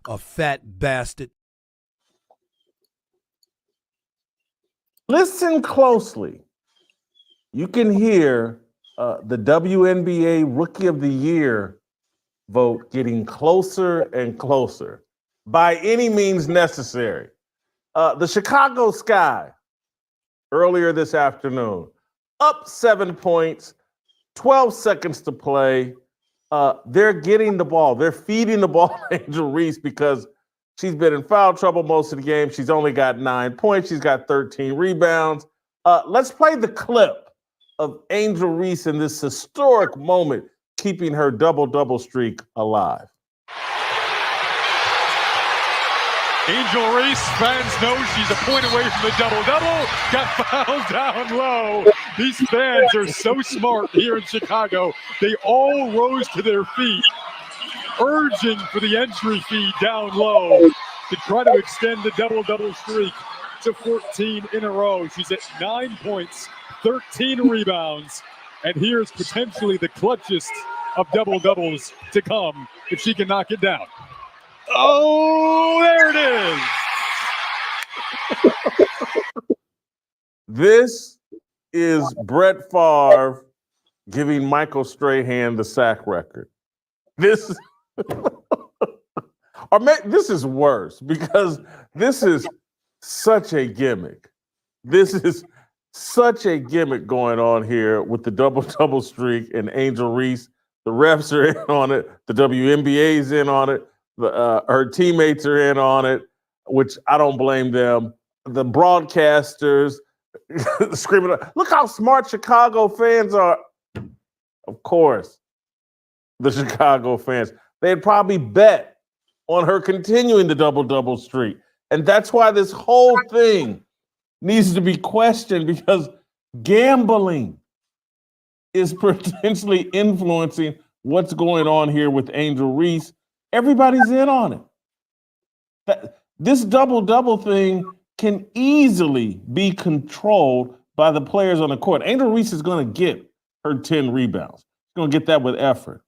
a fat bastard. Listen closely. You can hear the WNBA Rookie of the Year vote getting closer and closer by any means necessary. The Chicago Sky earlier this afternoon, up 7 points, 12 seconds to play. They're getting the ball. They're feeding the ball to Angel Reese because she's been in foul trouble most of the game. She's only got 9 points. She's got 13 rebounds. Let's play the clip of Angel Reese in this historic moment, keeping her double-double streak alive. Angel Reese, fans know she's a point away from the double-double. Got fouled down low. These fans are so smart here in Chicago. They all rose to their feet, urging for the entry fee down low to try to extend the double-double streak to 14 in a row. She's at 9 points, 13 rebounds, and here's potentially the clutchest of double-doubles to come if she can knock it down. Oh, there it is. This is Brett Favre giving Michael Strahan the sack record. This is worse because this is such a gimmick. This is such a gimmick going on here with the double-double streak and Angel Reese. The refs are in on it. The WNBA is in on it. Her teammates are in on it, which I don't blame them. The broadcasters screaming, look how smart Chicago fans are. Of course, the Chicago fans. They'd probably bet on her continuing the double-double streak. And that's why this whole thing needs to be questioned, because gambling is potentially influencing what's going on here with Angel Reese. Everybody's in on it. This double-double thing can easily be controlled by the players on the court. Angel Reese is going to get her 10 rebounds. She's going to get that with effort.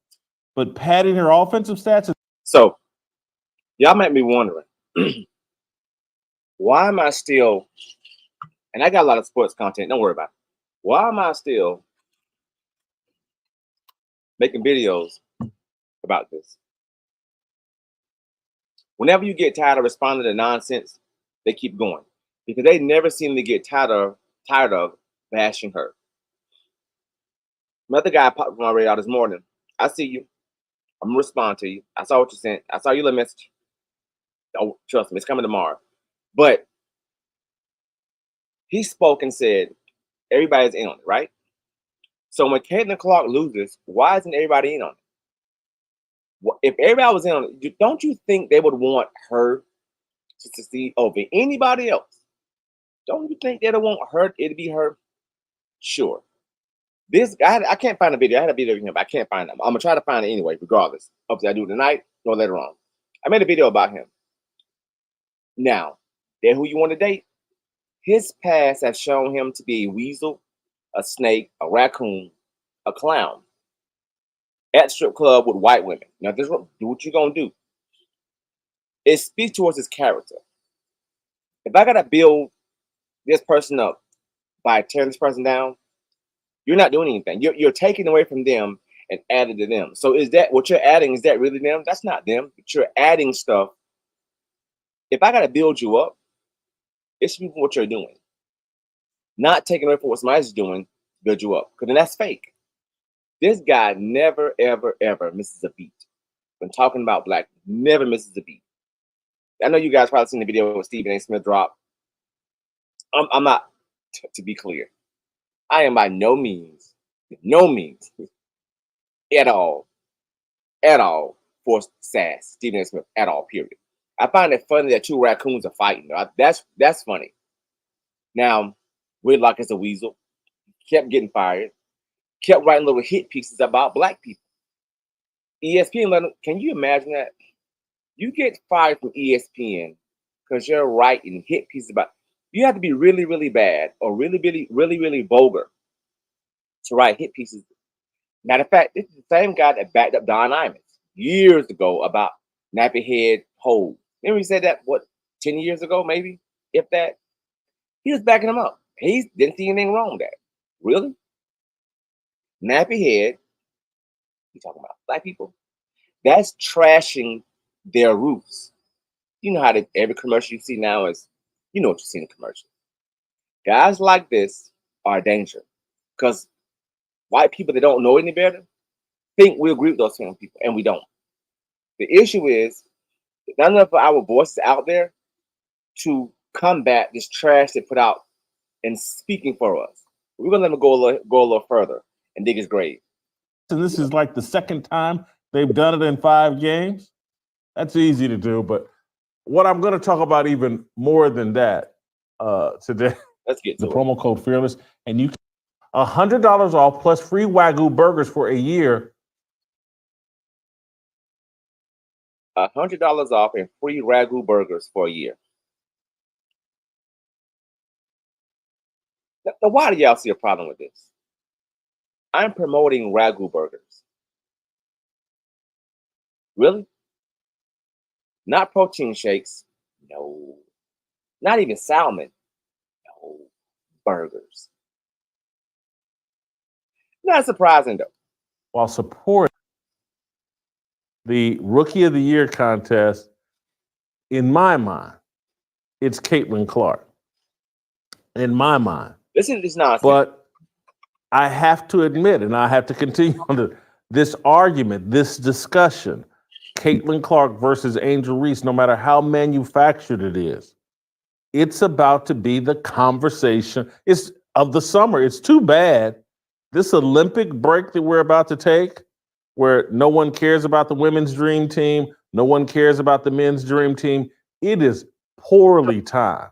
But padding her offensive stats. So, y'all might be wondering, why am I still, and I got a lot of sports content, don't worry about it. Why am I still making videos about this? Whenever you get tired of responding to nonsense, they keep going because they never seem to get tired of bashing her. Another guy popped on my radar this morning. I see you. I'm gonna respond to you. I saw what you sent. I saw your little message. Oh, trust me, it's coming tomorrow. But he spoke and said everybody's in on it, right? So when Caitlin Clark loses, why isn't everybody in on it? If everybody was in on it, don't you think they would want her to succeed over anybody else? Don't you think they'd want her? It'd be her. Sure. This guy, I can't find a video. I had a video of him, but I can't find him. I'm gonna try to find it anyway, regardless. Hopefully, I do it tonight or later on. I made a video about him. Now, they're who you want to date. His past has shown him to be a weasel, a snake, a raccoon, a clown. At strip club with white women. Now, do what you're gonna do. It speaks towards his character. If I gotta build this person up by tearing this person down, you're not doing anything. You're taking away from them and adding to them. So is that what you're adding? Is that really them? That's not them. But you're adding stuff. If I gotta build you up, it's what you're doing. Not taking away from what somebody's doing to build you up. Because then that's fake. This guy never, ever, ever misses a beat. When talking about black, never misses a beat. I know you guys probably seen the video with Stephen A. Smith drop. I'm not, to be clear, I am by no means, at all, for sass, Stephen A. Smith, at all, period. I find it funny that two raccoons are fighting. That's funny. Now, Whitlock is a weasel. Kept getting fired. Kept writing little hit pieces about black people. ESPN let him, can you imagine that? You get fired from ESPN because you're writing hit pieces about, you have to be really, really bad or really, really, really, really vulgar to write hit pieces. Matter of fact, this is the same guy that backed up Don Imus years ago about nappy head hold. Remember he said that, what, 10 years ago, maybe, if that? He was backing him up. He didn't see anything wrong with that. Really? Nappy head, you talking about black people? That's trashing their roots. You know how every commercial you see now is, you know what you see in the commercial. Guys like this are a danger because white people that don't know any better think we agree with those same people, and we don't. The issue is none of our voices out there to combat this trash they put out and speaking for us. We're gonna let them go a little further and dig his grave. And this is like the second time they've done it in 5 games. That's easy to do, but what I'm going to talk about even more than that today. Let's get to the promo code Fearless, and you $100 off plus free Wagyu burgers for a year. $100 off and free Ragu burgers for a year. Now, why do y'all see a problem with this? I'm promoting Ragu burgers. Really? Not protein shakes. No. Not even salmon. No. Burgers. Not surprising, though. While supporting the Rookie of the Year contest, in my mind, it's Caitlin Clark. In my mind. Listen to this nonsense. But I have to admit, and I have to continue on this argument, this discussion, Caitlin Clark versus Angel Reese, no matter how manufactured it is, it's about to be the conversation of the summer. It's too bad this Olympic break that we're about to take, where no one cares about the women's dream team, no one cares about the men's dream team. It is poorly timed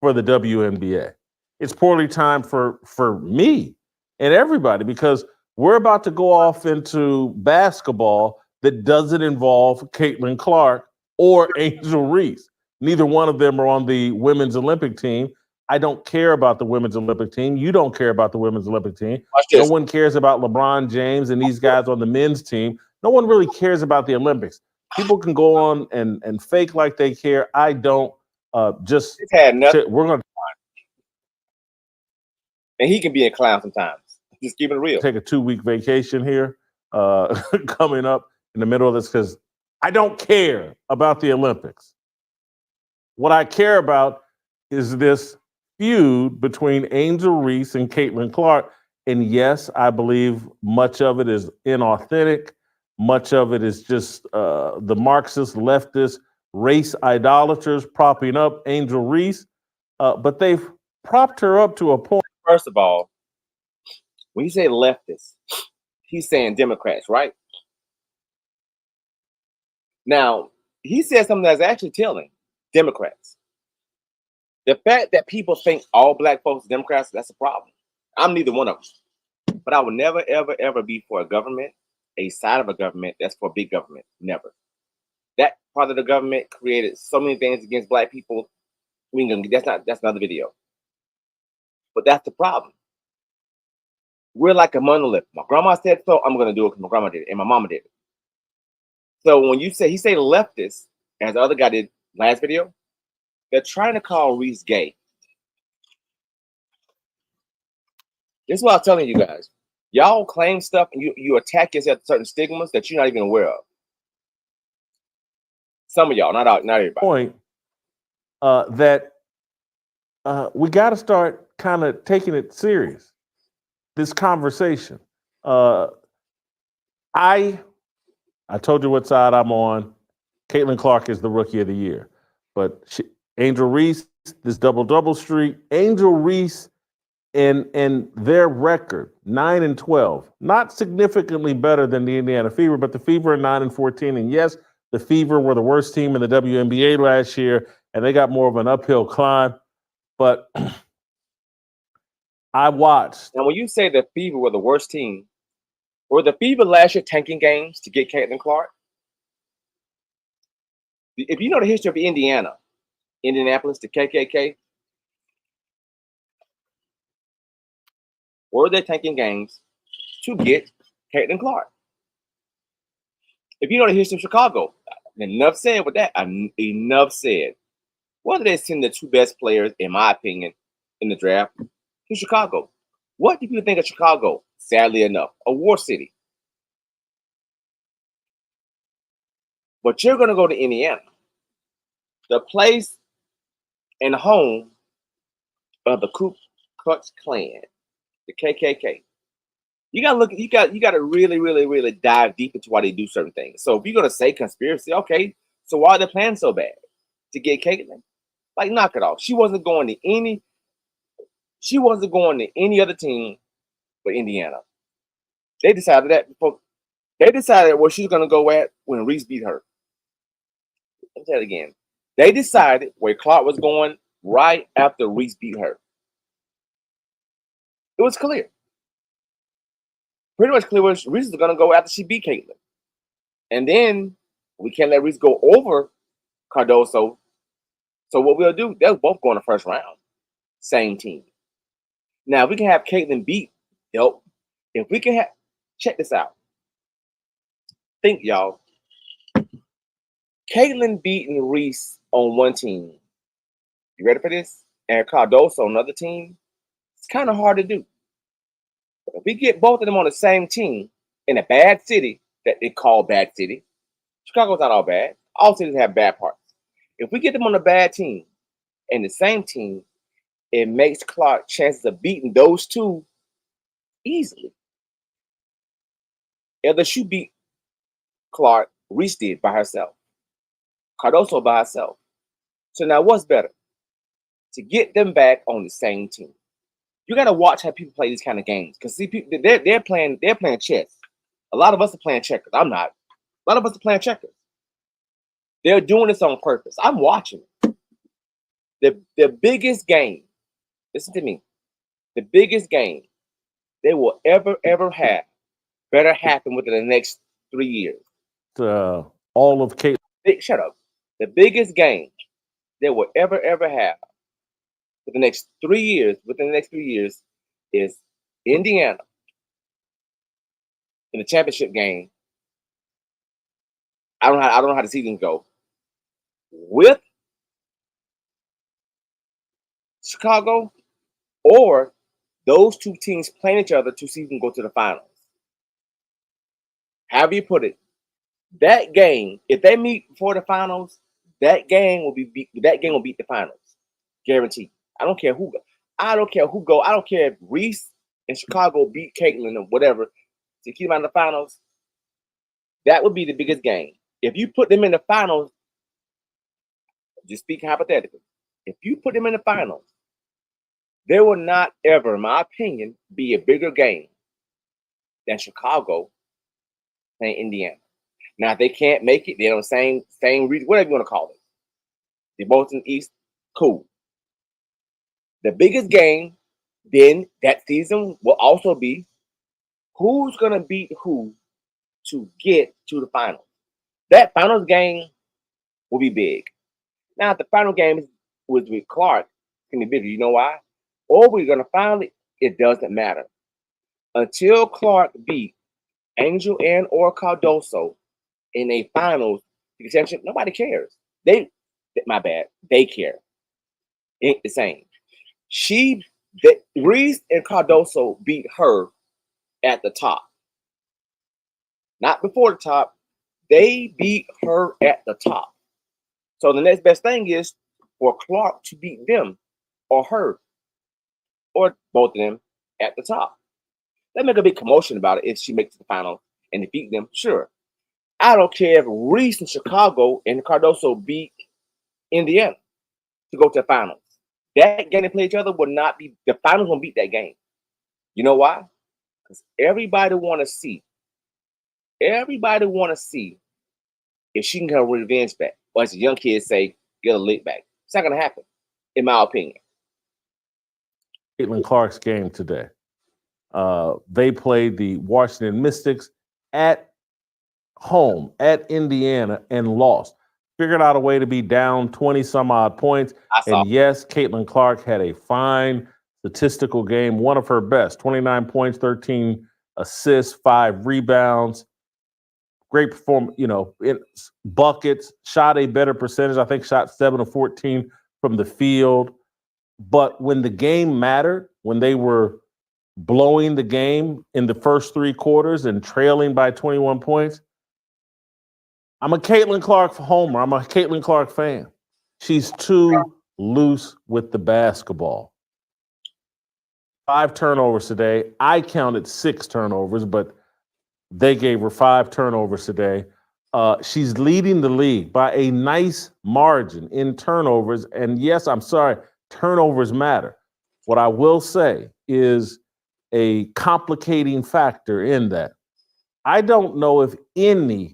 for the WNBA. It's poorly timed for me and everybody because we're about to go off into basketball that doesn't involve Caitlin Clark or Angel Reese. Neither one of them are on the women's Olympic team. I don't care about the women's Olympic team. You don't care about the women's Olympic team. No one cares about LeBron James and these guys on the men's team. No one really cares about the Olympics. People can go on and fake like they care. I don't. We're going to. And he can be a clown sometimes. Just keep it real. Take a 2-week vacation here coming up in the middle of this because I don't care about the Olympics. What I care about is this feud between Angel Reese and Caitlin Clark. And yes, I believe much of it is inauthentic. Much of it is just the Marxist, leftist, race idolaters propping up Angel Reese. But they've propped her up to a point. First of all, when you say leftist, he's saying Democrats, right? Now, he said something that's actually telling Democrats. The fact that people think all black folks are Democrats, that's a problem. I'm neither one of them. But I will never, ever, ever be for a government, a side of a government that's for big government. Never. That part of the government created so many things against black people. That's another video. But that's the problem. We're like a monolith. My grandma said so, I'm going to do it because my grandma did it and my mama did it. So when he say leftist, as the other guy did last video, they're trying to call Reese gay. This is what I'm telling you guys. Y'all claim stuff and you attack yourself with certain stigmas that you're not even aware of. Some of y'all, not everybody. Point that we got to start kind of taking it serious. This conversation. I told you what side I'm on. Caitlin Clark is the Rookie of the Year, but Angel Reese, this double streak. Angel Reese and their record 9-12, not significantly better than the Indiana Fever, but the Fever are 9-14, and yes, the Fever were the worst team in the WNBA last year, and they got more of an uphill climb. But I watched. Now, when you say the Fever were the worst team, were the Fever last year tanking games to get Caitlin Clark? If you know the history of Indiana, Indianapolis, the KKK, were they tanking games to get Caitlin Clark? If you know the history of Chicago, Enough said with that. Enough said. Whether they send the two best players, in my opinion, in the draft to Chicago. What do you think of Chicago? Sadly enough, a war city. But you're going to go to Indiana, the place and home of the Ku Klux Klan, the KKK. You gotta look. You gotta really, really, really dive deep into why they do certain things. So if you're gonna say conspiracy, okay, so why are they playing so bad to get Caitlyn? Like, knock it off. She wasn't going to any. She wasn't going to any other team but Indiana. They decided that before. They decided where she's gonna go at when Reese beat her. Let me say it again. They decided where Clark was going right after Reese beat her. It was clear. Pretty much clear where Reese is going to go after she beat Caitlyn. And then we can't let Reese go over Cardoso. So what we'll do, they'll both go in the first round. Same team. Now, we can have Caitlyn beat. Dope. If we can have, check this out. Think, y'all. Caitlyn beating Reese on one team. You ready for this? And Cardoso on another team. It's kind of hard to do. But if we get both of them on the same team in a bad city that they call bad city, Chicago's not all bad. All cities have bad parts. If we get them on a bad team and the same team, it makes Clark chances of beating those two easily. LSU beat Clark, Reese did by herself. Cardoso by herself. So now what's better? To get them back on the same team. You got to watch how people play these kind of games because see, people they're playing chess. A lot of us are playing checkers. I'm not. A lot of us are playing checkers. They're doing this on purpose. I'm watching it. The biggest game. Listen to me. The biggest game they will ever have better happen within the next 3 years. All of Kate. Shut up. The biggest game they will ever have within the next 3 years, is Indiana in the championship game. I don't know how the seasons go. With Chicago, or those two teams playing each other to see who can go to the finals. However you put it, that game, if they meet before the finals, that game will beat the finals. Guaranteed. I don't care who go. I don't care if Reese and Chicago beat Caitlyn or whatever to keep them out of the finals. That would be the biggest game. If you put them in the finals, just speaking hypothetically, if you put them in the finals, there will not ever, in my opinion, be a bigger game than Chicago playing Indiana. Now, if they can't make it, they're on the same region, whatever you want to call it. They're both in the East, cool. The biggest game then that season will also be who's going to beat who to get to the finals. That finals game will be big. Now, if the final game was with Clark, it's going to be bigger. You know why? Or we're going to finally, it doesn't matter. Until Clark beat Angel and or Cardoso in a finals contention, nobody cares. My bad. They care. Ain't the same. Reese and Cardoso beat her at the top. Not before the top. They beat her at the top. So the next best thing is for Clark to beat them or her or both of them at the top. They make a big commotion about it if she makes the final and defeat them. Sure. I don't care if Reese in Chicago and Cardoso beat Indiana to go to the finals. That game they play each other will not be, the finals won't beat that game. You know why? Because everybody want to see if she can get her revenge back. Or as the young kids say, get a lick back. It's not going to happen, in my opinion. Caitlin Clark's game today. They played the Washington Mystics at home, at Indiana, and lost. Figured out a way to be down 20-some-odd points. And yes, Caitlin Clark had a fine statistical game, one of her best, 29 points, 13 assists, 5 rebounds. great performance, buckets, shot a better percentage. I think shot 7 of 14 from the field. But when the game mattered, when they were blowing the game in the first 3 quarters and trailing by 21 points, I'm a Caitlin Clark homer. I'm a Caitlin Clark fan. She's too loose with the basketball. 5 turnovers today. I counted 6 turnovers, but they gave her 5 turnovers today. She's leading the league by a nice margin in turnovers. And yes, I'm sorry, turnovers matter. What I will say is a complicating factor in that. I don't know if no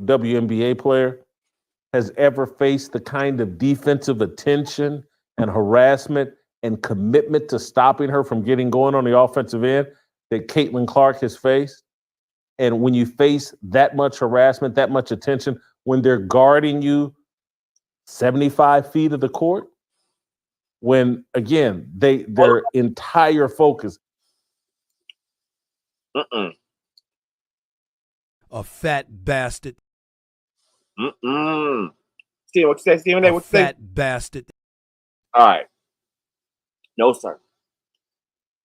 WNBA player has ever faced the kind of defensive attention and harassment and commitment to stopping her from getting going on the offensive end that Caitlin Clark has faced. And when you face that much harassment, that much attention, when they're guarding you 75 feet of the court, when, again, their entire focus. A fat bastard. Steven, what you say, Steven? What you say? Fat bastard. All right. No, sir.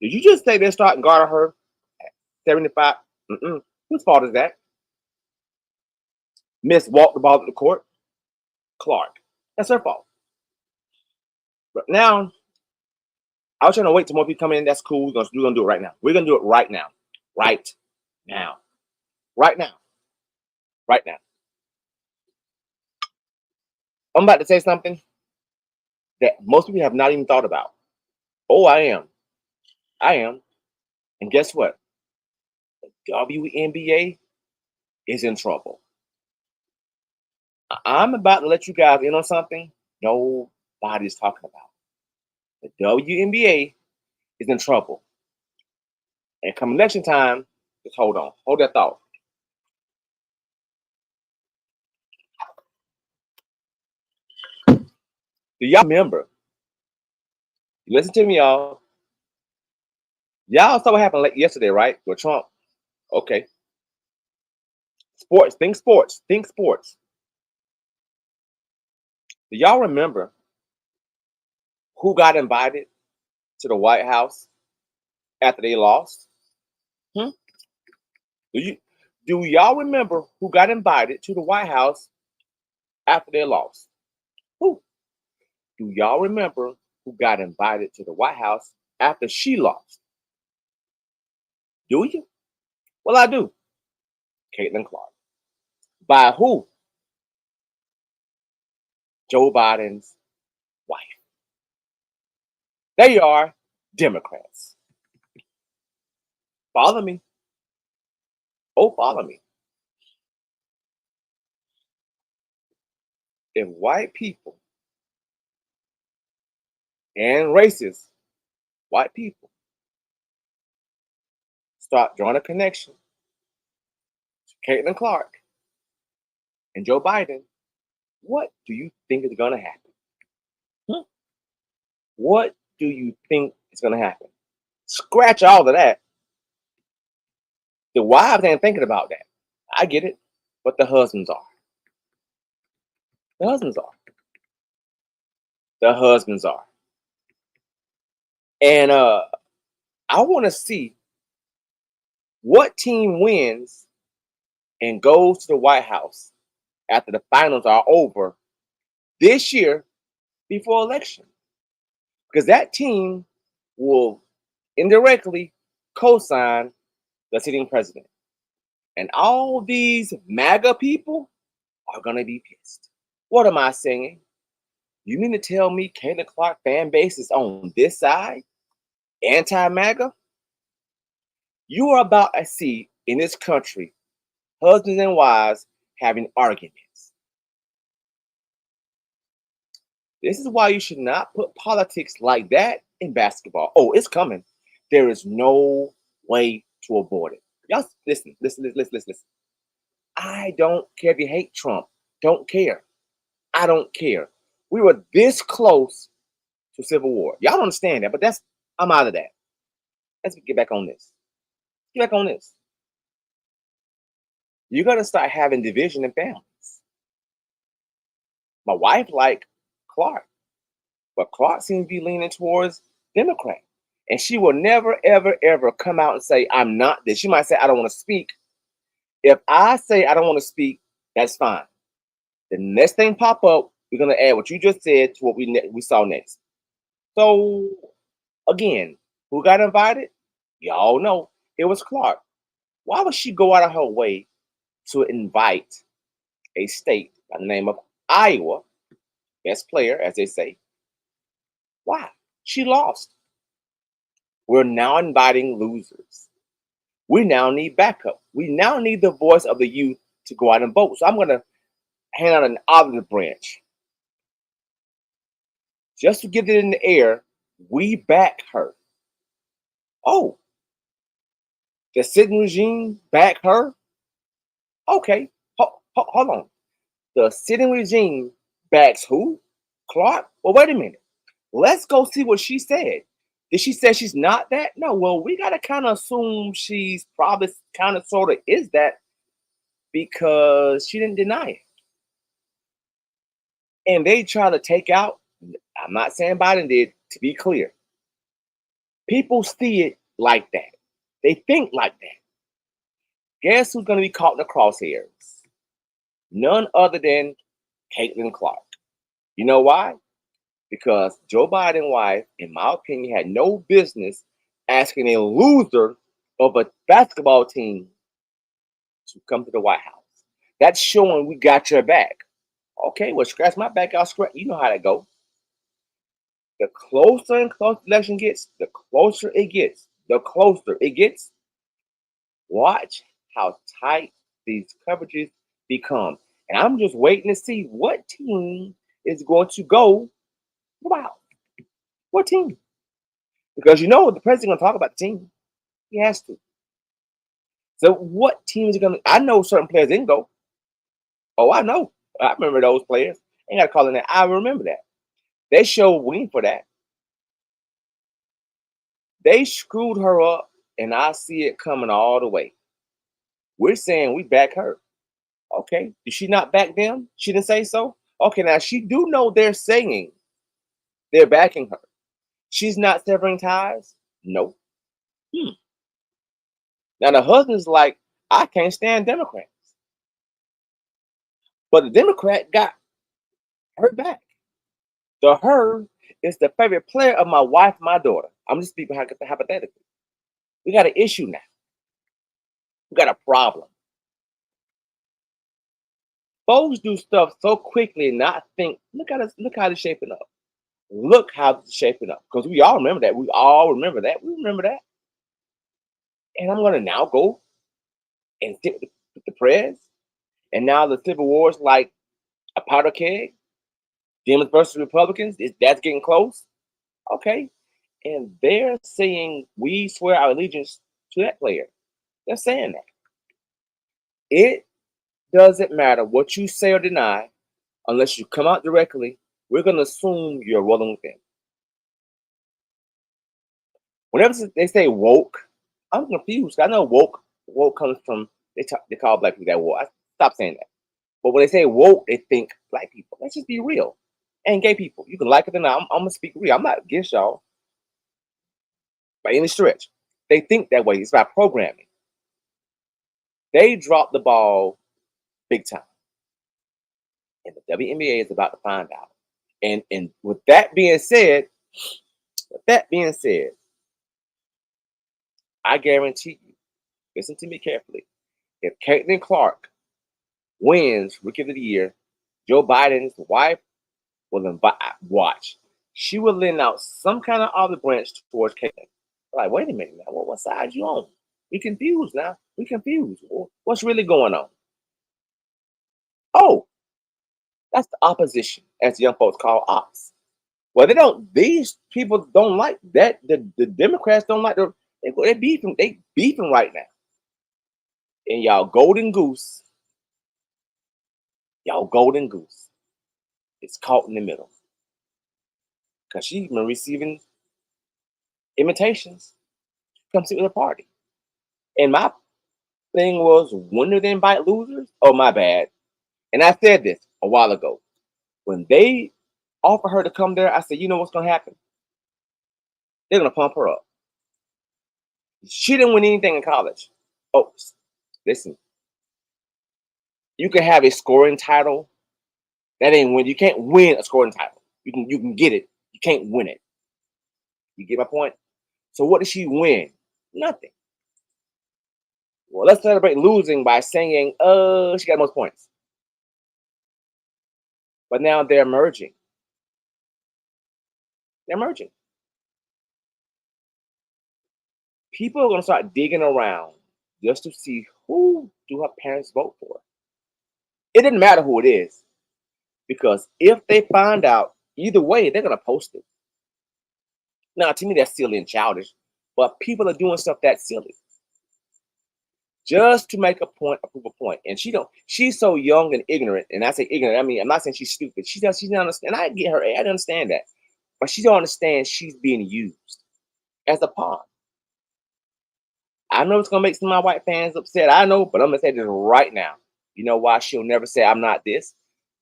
Did you just say they're starting guarding her at 75? Whose fault is that? Miss walked the ball to the court. Clark. That's her fault. But now, I was trying to wait till more people come in. That's cool. We're going to do it right now. We're going to do it right now. Right now. Right now. Right now. I'm about to say something that most people have not even thought about. Oh, I am. And guess what? The WNBA is in trouble. I'm about to let you guys in on something nobody's talking about. The WNBA is in trouble. And come election time, just hold on. Hold that thought. Do y'all remember? Listen to me, y'all. Y'all saw what happened yesterday, right? With Trump. Okay. Sports. Think sports. Think sports. Do y'all remember who got invited to the White House after they lost? Do y'all remember who got invited to the White House after they lost? Who? Do y'all remember who got invited to the White House after she lost? Do you? Well, I do. Caitlin Clark. By who? Joe Biden's wife. They are Democrats. Follow me. Oh, follow me. If white people and racist white people start drawing a connection to Caitlin Clark and Joe Biden, what do you think is going to happen? What do you think is going to happen? Scratch all of that. The wives ain't thinking about that. I get it, but the husbands are. The husbands are. The husbands are. And I want to see what team wins and goes to the White House after the finals are over this year before election. Because that team will indirectly co-sign the sitting president. And all these MAGA people are going to be pissed. What am I saying? You mean to tell me Caitlin Clark fan base is on this side? Anti-MAGA? You are about to see in this country husbands and wives having arguments. This is why you should not put politics like that in basketball. Oh, it's coming. There is no way to avoid it. Y'all listen. I don't care if you hate Trump. Don't care. I don't care. We were this close to civil war. Y'all don't understand that, but I'm out of that. Let's get back on this. You're gonna start having division in families. My wife like Clark, but Clark seems to be leaning towards Democrat. And she will never, ever, ever come out and say, I'm not this. She might say, I don't want to speak. If I say I don't want to speak, that's fine. The next thing pop up, we're gonna add what you just said to what we saw next. So again, who got invited? Y'all know it was Clark. Why would she go out of her way to invite a state by the name of Iowa, best player, as they say? Why? She lost. We're now inviting losers. We now need backup. We now need the voice of the youth to go out and vote. So I'm going to hand out an olive branch. Just to get it in the air, we back her. Oh, the sitting regime back her? Okay, hold on. The sitting regime backs who? Clark? Well, wait a minute. Let's go see what she said. Did she say she's not that? No, well, we got to kind of assume she's probably kind of sort of is that because she didn't deny it. And they try to take out, I'm not saying Biden did, to be clear. People see it like that. They think like that. Guess who's going to be caught in the crosshairs? None other than Caitlin Clark. You know why? Because Joe Biden's wife, in my opinion, had no business asking a loser of a basketball team to come to the White House. That's showing we got your back. Okay, well, scratch my back, I'll scratch. You know how that goes. The closer and closer the election gets, the closer it gets. The closer it gets. Watch how tight these coverages become. And I'm just waiting to see what team is going to go. Wow. What team? Because you know the president's going to talk about the team. He has to. So what team is he going to? I know certain players didn't go. Oh, I know. I remember those players. Ain't got to call in that. I remember that. They showed wing for that. They screwed her up, and I see it coming all the way. We're saying we back her. Okay. Did she not back them? She didn't say so? Okay, now she do know they're saying they're backing her. She's not severing ties? No. Now the husband's like, I can't stand Democrats. But the Democrat got her back. The her is the favorite player of my wife, my daughter. I'm just speaking hypothetically. We got an issue now. We got a problem. Folks do stuff so quickly and not think, look how it's shaping up. Look how it's shaping up. Because we all remember that. We all remember that. We remember that. And I'm going to now go and sit with the press. And now the Civil War is like a powder keg. Democrats versus Republicans. That's getting close. Okay. And they're saying we swear our allegiance to that player. They're saying that. It doesn't matter what you say or deny unless you come out directly. We're going to assume you're rolling with them. Whenever they say woke, I'm confused. I know woke comes from, they call black people that woke. Stop saying that. But when they say woke, they think black people. Let's just be real. And gay people. You can like it or not. I'm going to speak real. I'm not against y'all by any stretch. They think that way. It's about programming. They dropped the ball big time. And the WNBA is about to find out. And with that being said, I guarantee you, listen to me carefully. If Caitlin Clark wins Rookie of the Year, Joe Biden's wife will watch. She will lend out some kind of olive branch towards Caitlin. Like, wait a minute now, what side you on? We confused now. We confused. What's really going on? Oh, that's the opposition, as the young folks call ops. Well, these people don't like that. The Democrats don't like they beefing right now. And y'all golden goose is caught in the middle. Because she's been receiving invitations to come sit with a party. And my thing was winners invite losers. Oh, my bad. And I said this a while ago. When they offered her to come there, I said, you know what's going to happen? They're going to pump her up. She didn't win anything in college. Oh, listen. You can have a scoring title. That ain't win. You can't win a scoring title. You can get it. You can't win it. You get my point? So what did she win? Nothing. Well, let's celebrate losing by saying, she got most points. But now they're merging. They're merging. People are going to start digging around just to see who do her parents vote for. It doesn't matter who it is, because if they find out, either way, they're going to post it. Now, to me, that's silly and childish, but people are doing stuff that's silly just to make a point, or prove a point. And she's so young and ignorant. And I say ignorant, I mean, I'm not saying she's stupid. She doesn't understand. I get her. I understand that. But she don't understand she's being used as a pawn. I know it's going to make some of my white fans upset. I know, but I'm going to say this right now. You know why she'll never say I'm not this?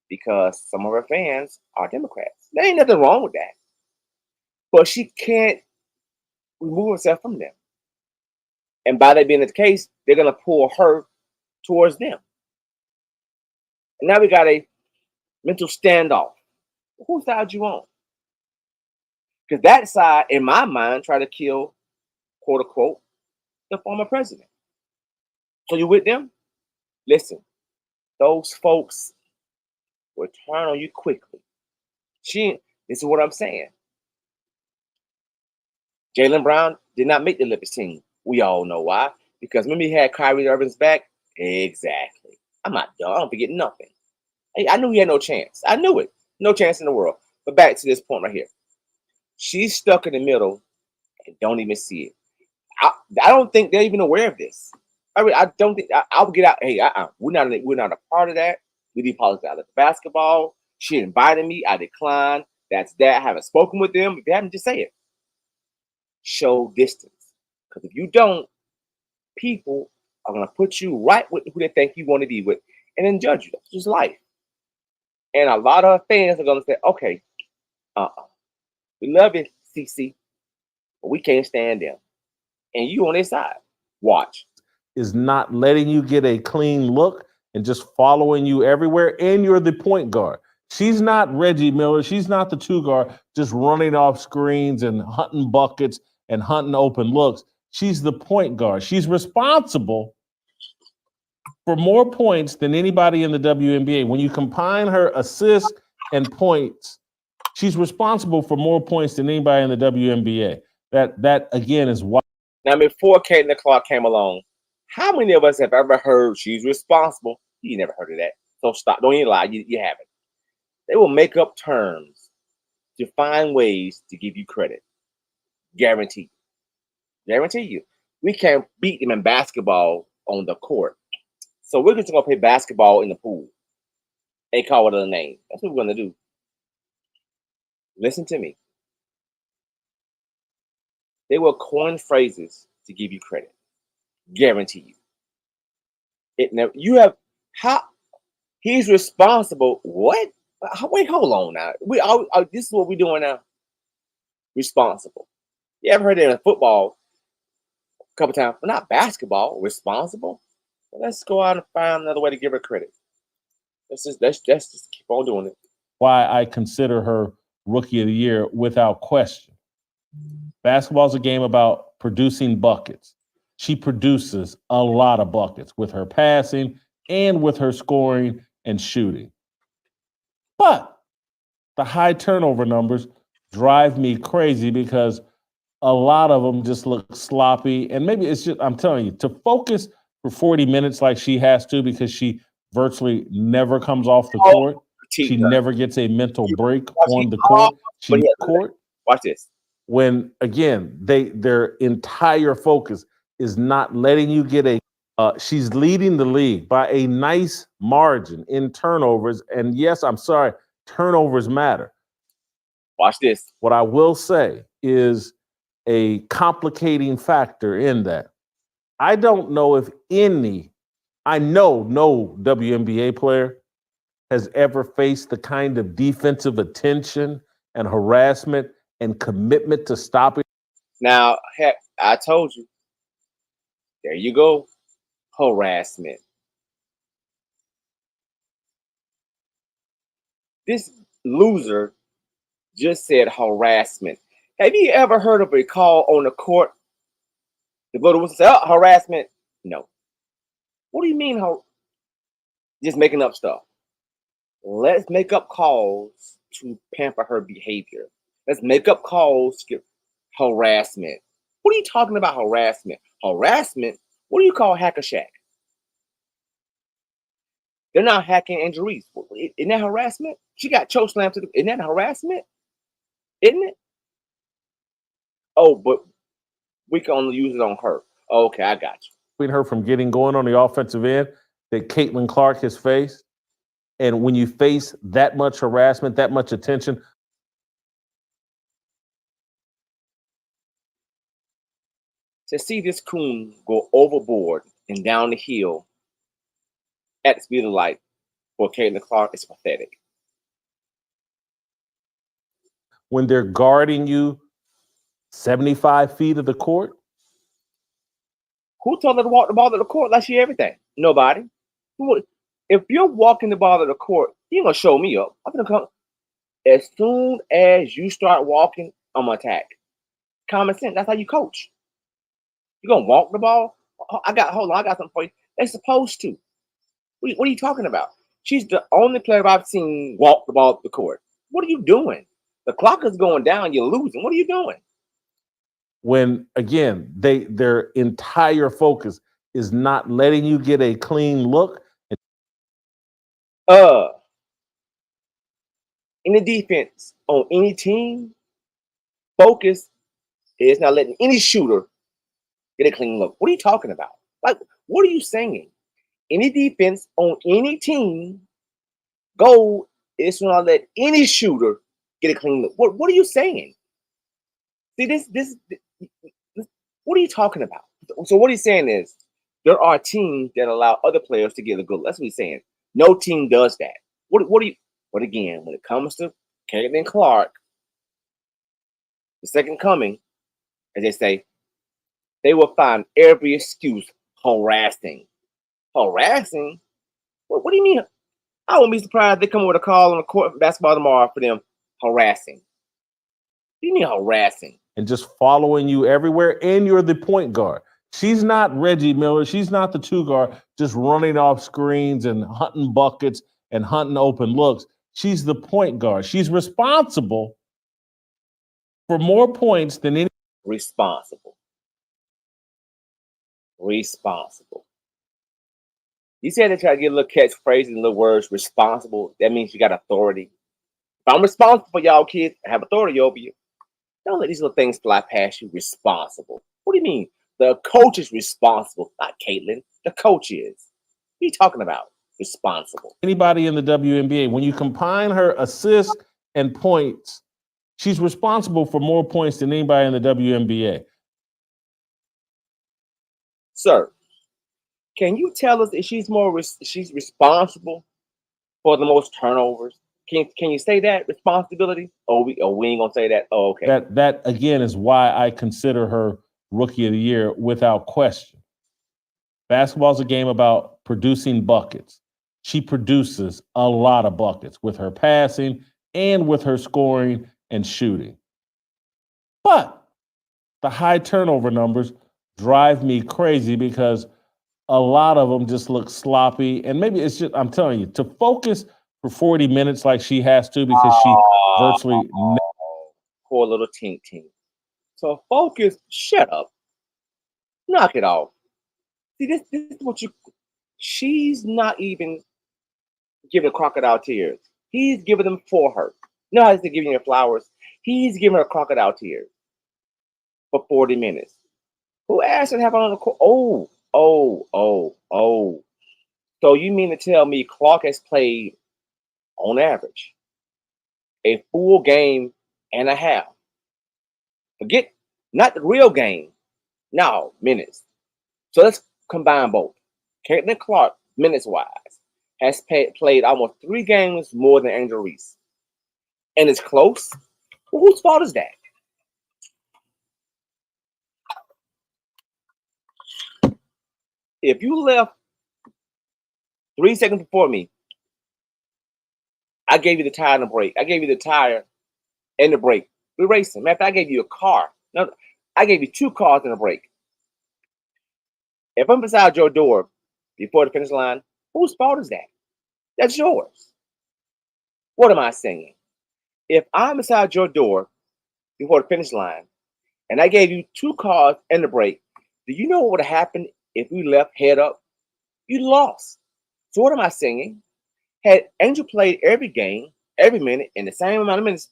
Because some of her fans are Democrats. There ain't nothing wrong with that. But she can't remove herself from them. And by that being the case, they're going to pull her towards them. And now we got a mental standoff. Whose side you on? Because that side, in my mind, try to kill, quote unquote, the former president. So you with them? Listen, those folks will turn on you quickly. This is what I'm saying. Jaylen Brown did not make the Olympics team. We all know why. Because remember he had Kyrie Irving's back? Exactly. I'm not dumb. I don't forget nothing. Hey, I knew he had no chance. I knew it. No chance in the world. But back to this point right here. She's stuck in the middle and don't even see it. I don't think they're even aware of this. I mean, I don't think I'll get out. Hey, we're not a part of that. We need politics out of basketball. She invited me. I declined. That's that. I haven't spoken with them. If they haven't, just say it. Show distance. Because if you don't, people are going to put you right with who they think you want to be with and then judge you. That's just life. And a lot of fans are going to say, okay, we love it, CC, but we can't stand them. And you on their side. Watch. Is not letting you get a clean look and just following you everywhere. And you're the point guard. She's not Reggie Miller. She's not the two guard just running off screens and hunting buckets and hunting open looks. She's the point guard. She's responsible for more points than anybody in the WNBA. When you combine her assists and points, she's responsible for more points than anybody in the WNBA. That again is why. Now, before Caitlin Clark came along, how many of us have ever heard she's responsible? You never heard of that. So stop. Don't even lie. You haven't. They will make up terms to find ways to give you credit. Guarantee you. Guarantee you. We can't beat them in basketball on the court. So we're just going to play basketball in the pool. They call it a name. That's what we're going to do. Listen to me. They will coin phrases to give you credit. Guarantee you. He's responsible. What? Wait, hold on now. This is what we're doing now. Responsible. You ever heard it in football a couple times? But not basketball. Responsible. Well, let's go out and find another way to give her credit. Let's just keep on doing it. Why I consider her Rookie of the Year without question. Basketball is a game about producing buckets. She produces a lot of buckets with her passing and with her scoring and shooting. But the high turnover numbers drive me crazy because a lot of them just look sloppy. And maybe it's just, I'm telling you, to focus for 40 minutes like she has to because she virtually never comes off the court. She never gets a mental break on the court. Watch this. When, again, their entire focus is not letting you get she's leading the league by a nice margin in turnovers. And yes, I'm sorry, turnovers matter. Watch this. What I will say is a complicating factor in that. I don't know if I know no WNBA player has ever faced the kind of defensive attention and harassment and commitment to stopping. Now, heck, I told you. There you go. Harassment. This loser just said harassment. Have you ever heard of a call on the court? The voter will say, oh, harassment. No. What do you mean? Just making up stuff. Let's make up calls to pamper her behavior. Let's make up calls to get harassment. What are you talking about, harassment? Harassment? What do you call hack a shack? They're not hacking Angel Reese. Isn't that harassment? She got chokeslammed to the. Isn't that harassment? Isn't it? Oh, but we can only use it on her. Okay, I got you. Between her from getting going on the offensive end that Caitlin Clark has faced. And when you face that much harassment, that much attention. To see this coon go overboard and down the hill at the speed of light for Caitlin Clark is pathetic. When they're guarding you 75 feet of the court? Who told her to walk the ball to the court like she everything? Nobody. If you're walking the ball to the court, you're going to show me up. I'm going to come. As soon as you start walking, I'm going to attack. Common sense. That's how you coach. You're going to walk the ball? Hold on, I got something for you. They're supposed to. What are you talking about? She's the only player I've seen walk the ball to the court. What are you doing? The clock is going down. You're losing. What are you doing? When, again, their entire focus is not letting you get a clean look. In the defense on any team, focus is not letting any shooter get a clean look. What are you talking about? Like, what are you saying? Any defense on any team, goal is to not let any shooter get a clean look. What are you saying? See, this what are you talking about? So what he's saying is there are teams that allow other players to get a good look. That's what he's saying. No team does that. But again, when it comes to Caitlin Clark, the second coming, as they say, they will find every excuse harassing. Harassing? What do you mean? I wouldn't be surprised if they come up with a call on the court for basketball tomorrow for them harassing. What do you mean harassing? And just following you everywhere, and you're the point guard. She's not Reggie Miller. She's not the two guard just running off screens and hunting buckets and hunting open looks. She's the point guard. She's responsible for more points than any. Responsible. You said they try to get a little catchphrase and little words. Responsible. That means you got authority. If I'm responsible for y'all kids, I have authority over you. Don't let these little things fly past you. Responsible. What do you mean? The coach is responsible, not Caitlin. The coach is. What are you talking about? Responsible. Anybody in the WNBA, when you combine her assists and points, she's responsible for more points than anybody in the WNBA. Sir, can you tell us if she's responsible for the most turnovers? Can you say that responsibility? We ain't gonna say that. Oh, okay. That again is why I consider her Rookie of the Year without question. Basketball's a game about producing buckets. She produces a lot of buckets with her passing and with her scoring and shooting. But the high turnover numbers drive me crazy because a lot of them just look sloppy. And maybe it's just, I'm telling you, to focus for 40 minutes like she has to because she virtually... Poor little tink. So focus, shut up. Knock it off. See, this is what she's not even giving crocodile tears. He's giving them for her. You know how he's giving her flowers? He's giving her crocodile tears for 40 minutes. Who asked her to have her on the court? Oh. So you mean to tell me Clark has played, on average, a full game and a half? Forget, not the real game. No, minutes. So let's combine both. Caitlin Clark, minutes-wise, has played almost 3 games more than Angel Reese. And it's close. Well, whose fault is that? If you left 3 seconds before me, I gave you the tire and the brake. I gave you the tire and the brake. We're racing. Matter of fact, I gave you a car. No, I gave you 2 cars and a brake. If I'm beside your door before the finish line, whose fault is that? That's yours. What am I saying? If I'm beside your door before the finish line and I gave you 2 cars and a brake, do you know what would have happened if we left head up? You lost. So what am I saying? Had Angel played every game, every minute, in the same amount of minutes,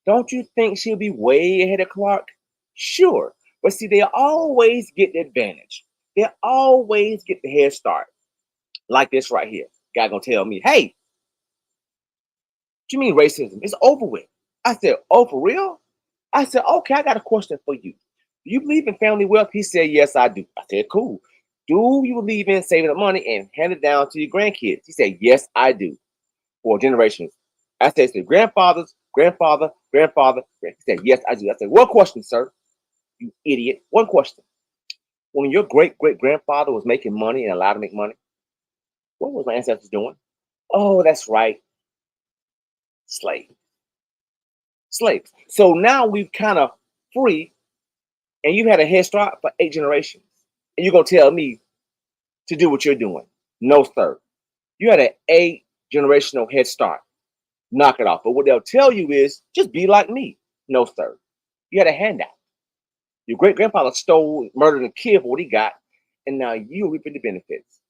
don't you think she'll be way ahead of Clark? Sure. But see, they always get the advantage. They always get the head start. Like this right here. Guy gonna tell me, hey, what you mean racism? It's over with. I said, oh, for real? I said, okay, I got a question for you. Do you believe in family wealth? He said, yes, I do. I said, cool. Do you believe in saving up money and hand it down to your grandkids? He said, yes, I do. For generations. I said, grandfathers, grandfather. He said, yes, I do. I said, one question, sir. You idiot. One question. When your great-great-grandfather was making money and allowed to make money, what was my ancestors doing? Oh, that's right. Slaves. So now we've kind of free, and you've had a head start for 8 generations. And you're going to tell me to do what you're doing. No, sir. You had an 8 generational head start. Knock it off. But what they'll tell you is, just be like me. No, sir. You had a handout. Your great-grandfather stole, murdered, and killed for what he got, and now you're reaping the benefits.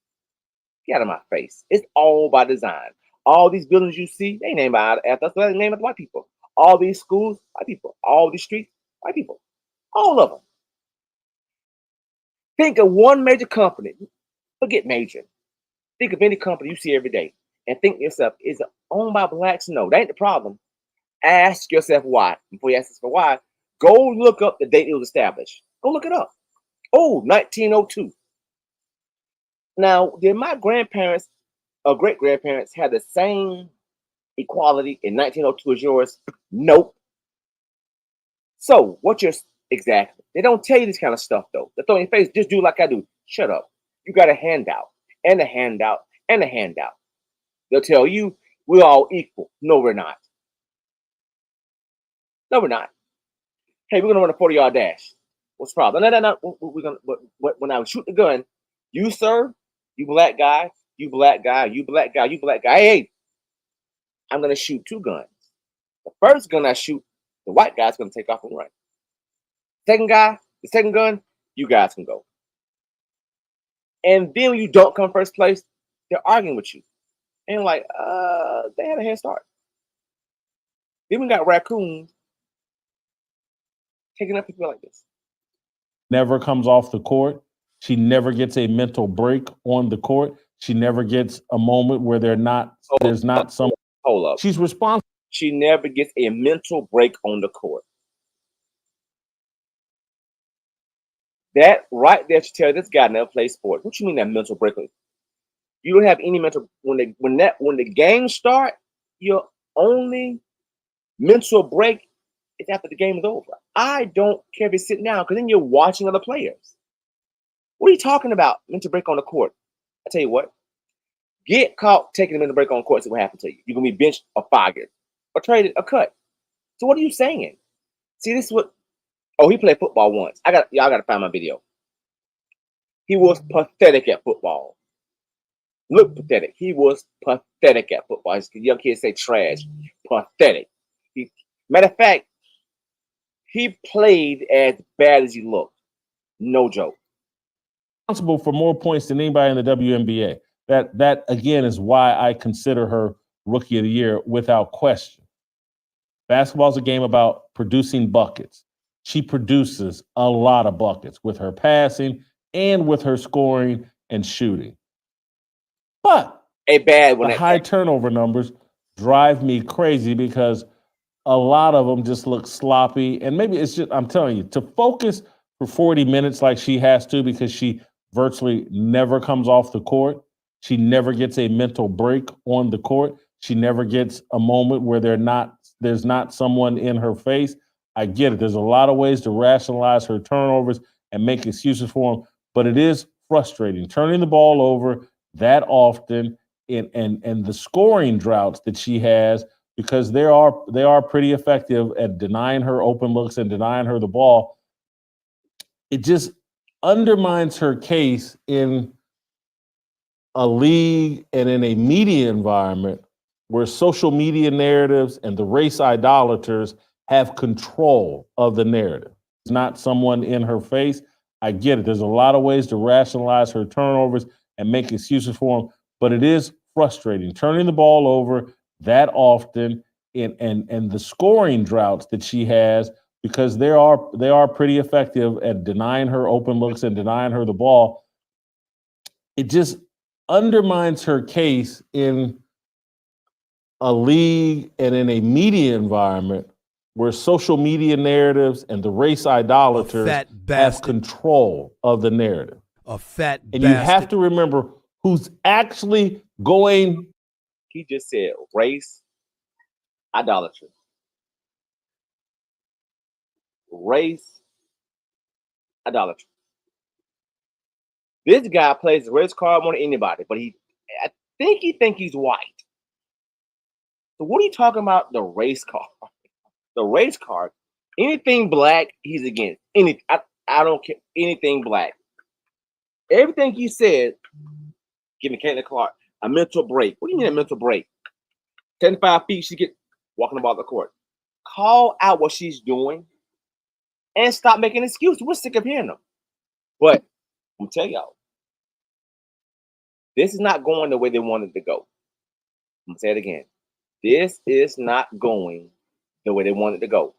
Get out of my face. It's all by design. All these buildings you see, they named after us, they named after white people. All these schools, white people. All these streets, white people. All of them. Think of one major company. Forget major. Think of any company you see every day and think to yourself, is it owned by blacks? No, that ain't the problem. Ask yourself why. Before you ask yourself why, go look up the date it was established. Go look it up. Oh, 1902. Now, did my grandparents or great-grandparents have the same equality in 1902 as yours? Nope. So, what's your exactly? They don't tell you this kind of stuff, though. They throw in your face, just do like I do. Shut up. You got a handout, and a handout, and a handout. They'll tell you, we're all equal. No, we're not. No, we're not. Hey, we're going to run a 40-yard dash. What's the problem? No. We're gonna, when I shoot the gun, you, sir, you black guy, you black guy, you black guy, you black guy. Hey, I'm going to shoot 2 guns. The first gun I shoot, the white guy's going to take off and run. Second guy, the second gun, you guys can go. And then when you don't come first place, they're arguing with you. And like, they had a head start. Then we got Raccoon taking up people like this. Never comes off the court. She never gets a mental break on the court. She never gets a moment where there's not some. Hold up. She's responsible. She never gets a mental break on the court. That right there should tell this guy never plays sports. What you mean that mental break? You don't have any mental when the game start. Your only mental break is after the game is over. I don't care if you're sitting down because then you're watching other players. What are you talking about? Mental break on the court. I tell you what. Get caught taking a mental break on the court. See what happens to you. You're gonna be benched or fired or traded or cut. So what are you saying? See, this is what. Oh, he played football once. Y'all gotta find my video. He was pathetic at football. Look pathetic. He was pathetic at football. His young kids say trash. Pathetic. Matter of fact, he played as bad as he looked. No joke. Responsible for more points than anybody in the WNBA. That again is why I consider her Rookie of the Year without question. Basketball is a game about producing buckets. She produces a lot of buckets with her passing and with her scoring and shooting. But the high turnover numbers drive me crazy because a lot of them just look sloppy. And maybe it's just, I'm telling you, to focus for 40 minutes like she has to because she virtually never comes off the court. She never gets a mental break on the court. She never gets a moment where there's not someone in her face. I get it. There's a lot of ways to rationalize her turnovers and make excuses for them, but it is frustrating turning the ball over that often and the scoring droughts that she has, because they are pretty effective at denying her open looks and denying her the ball. It just undermines her case in a league and in a media environment where social media narratives and the race idolaters have control of the narrative. It's not someone in her face. I get it. There's a lot of ways to rationalize her turnovers and make excuses for them, but it is frustrating turning the ball over that often and the scoring droughts that she has, because they are pretty effective at denying her open looks and denying her the ball. It just undermines her case in a league and in a media environment where social media narratives and the race idolaters have control of the narrative. A fat and bastard. You have to remember who's actually going. He just said race idolatry. Race idolatry. This guy plays the race card more than anybody, but I think he thinks he's white. So what are you talking about? The race card. The race card. Anything black, he's against. I don't care. Anything black. Everything you said, giving Caitlin Clark a mental break. What do you mean a mental break? 75 feet, she get walking about the court. Call out what she's doing and stop making excuses. We're sick of hearing them. But I'm gonna tell y'all, this is not going the way they wanted to go. I'm gonna say it again. This is not going the way they wanted to go.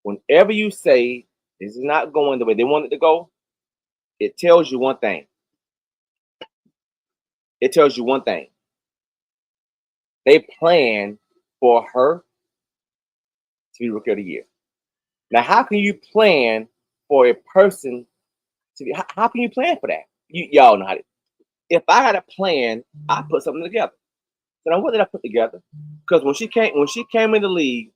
Whenever you say this is not going the way they wanted to go, it tells you one thing. It tells you one thing. They plan for her to be Rookie of the Year. Now, how can you plan for a person to be? How can you plan for that? Y'all know how to. If I had a plan, I put something together. So now, what did I put together? Because when she came in the league,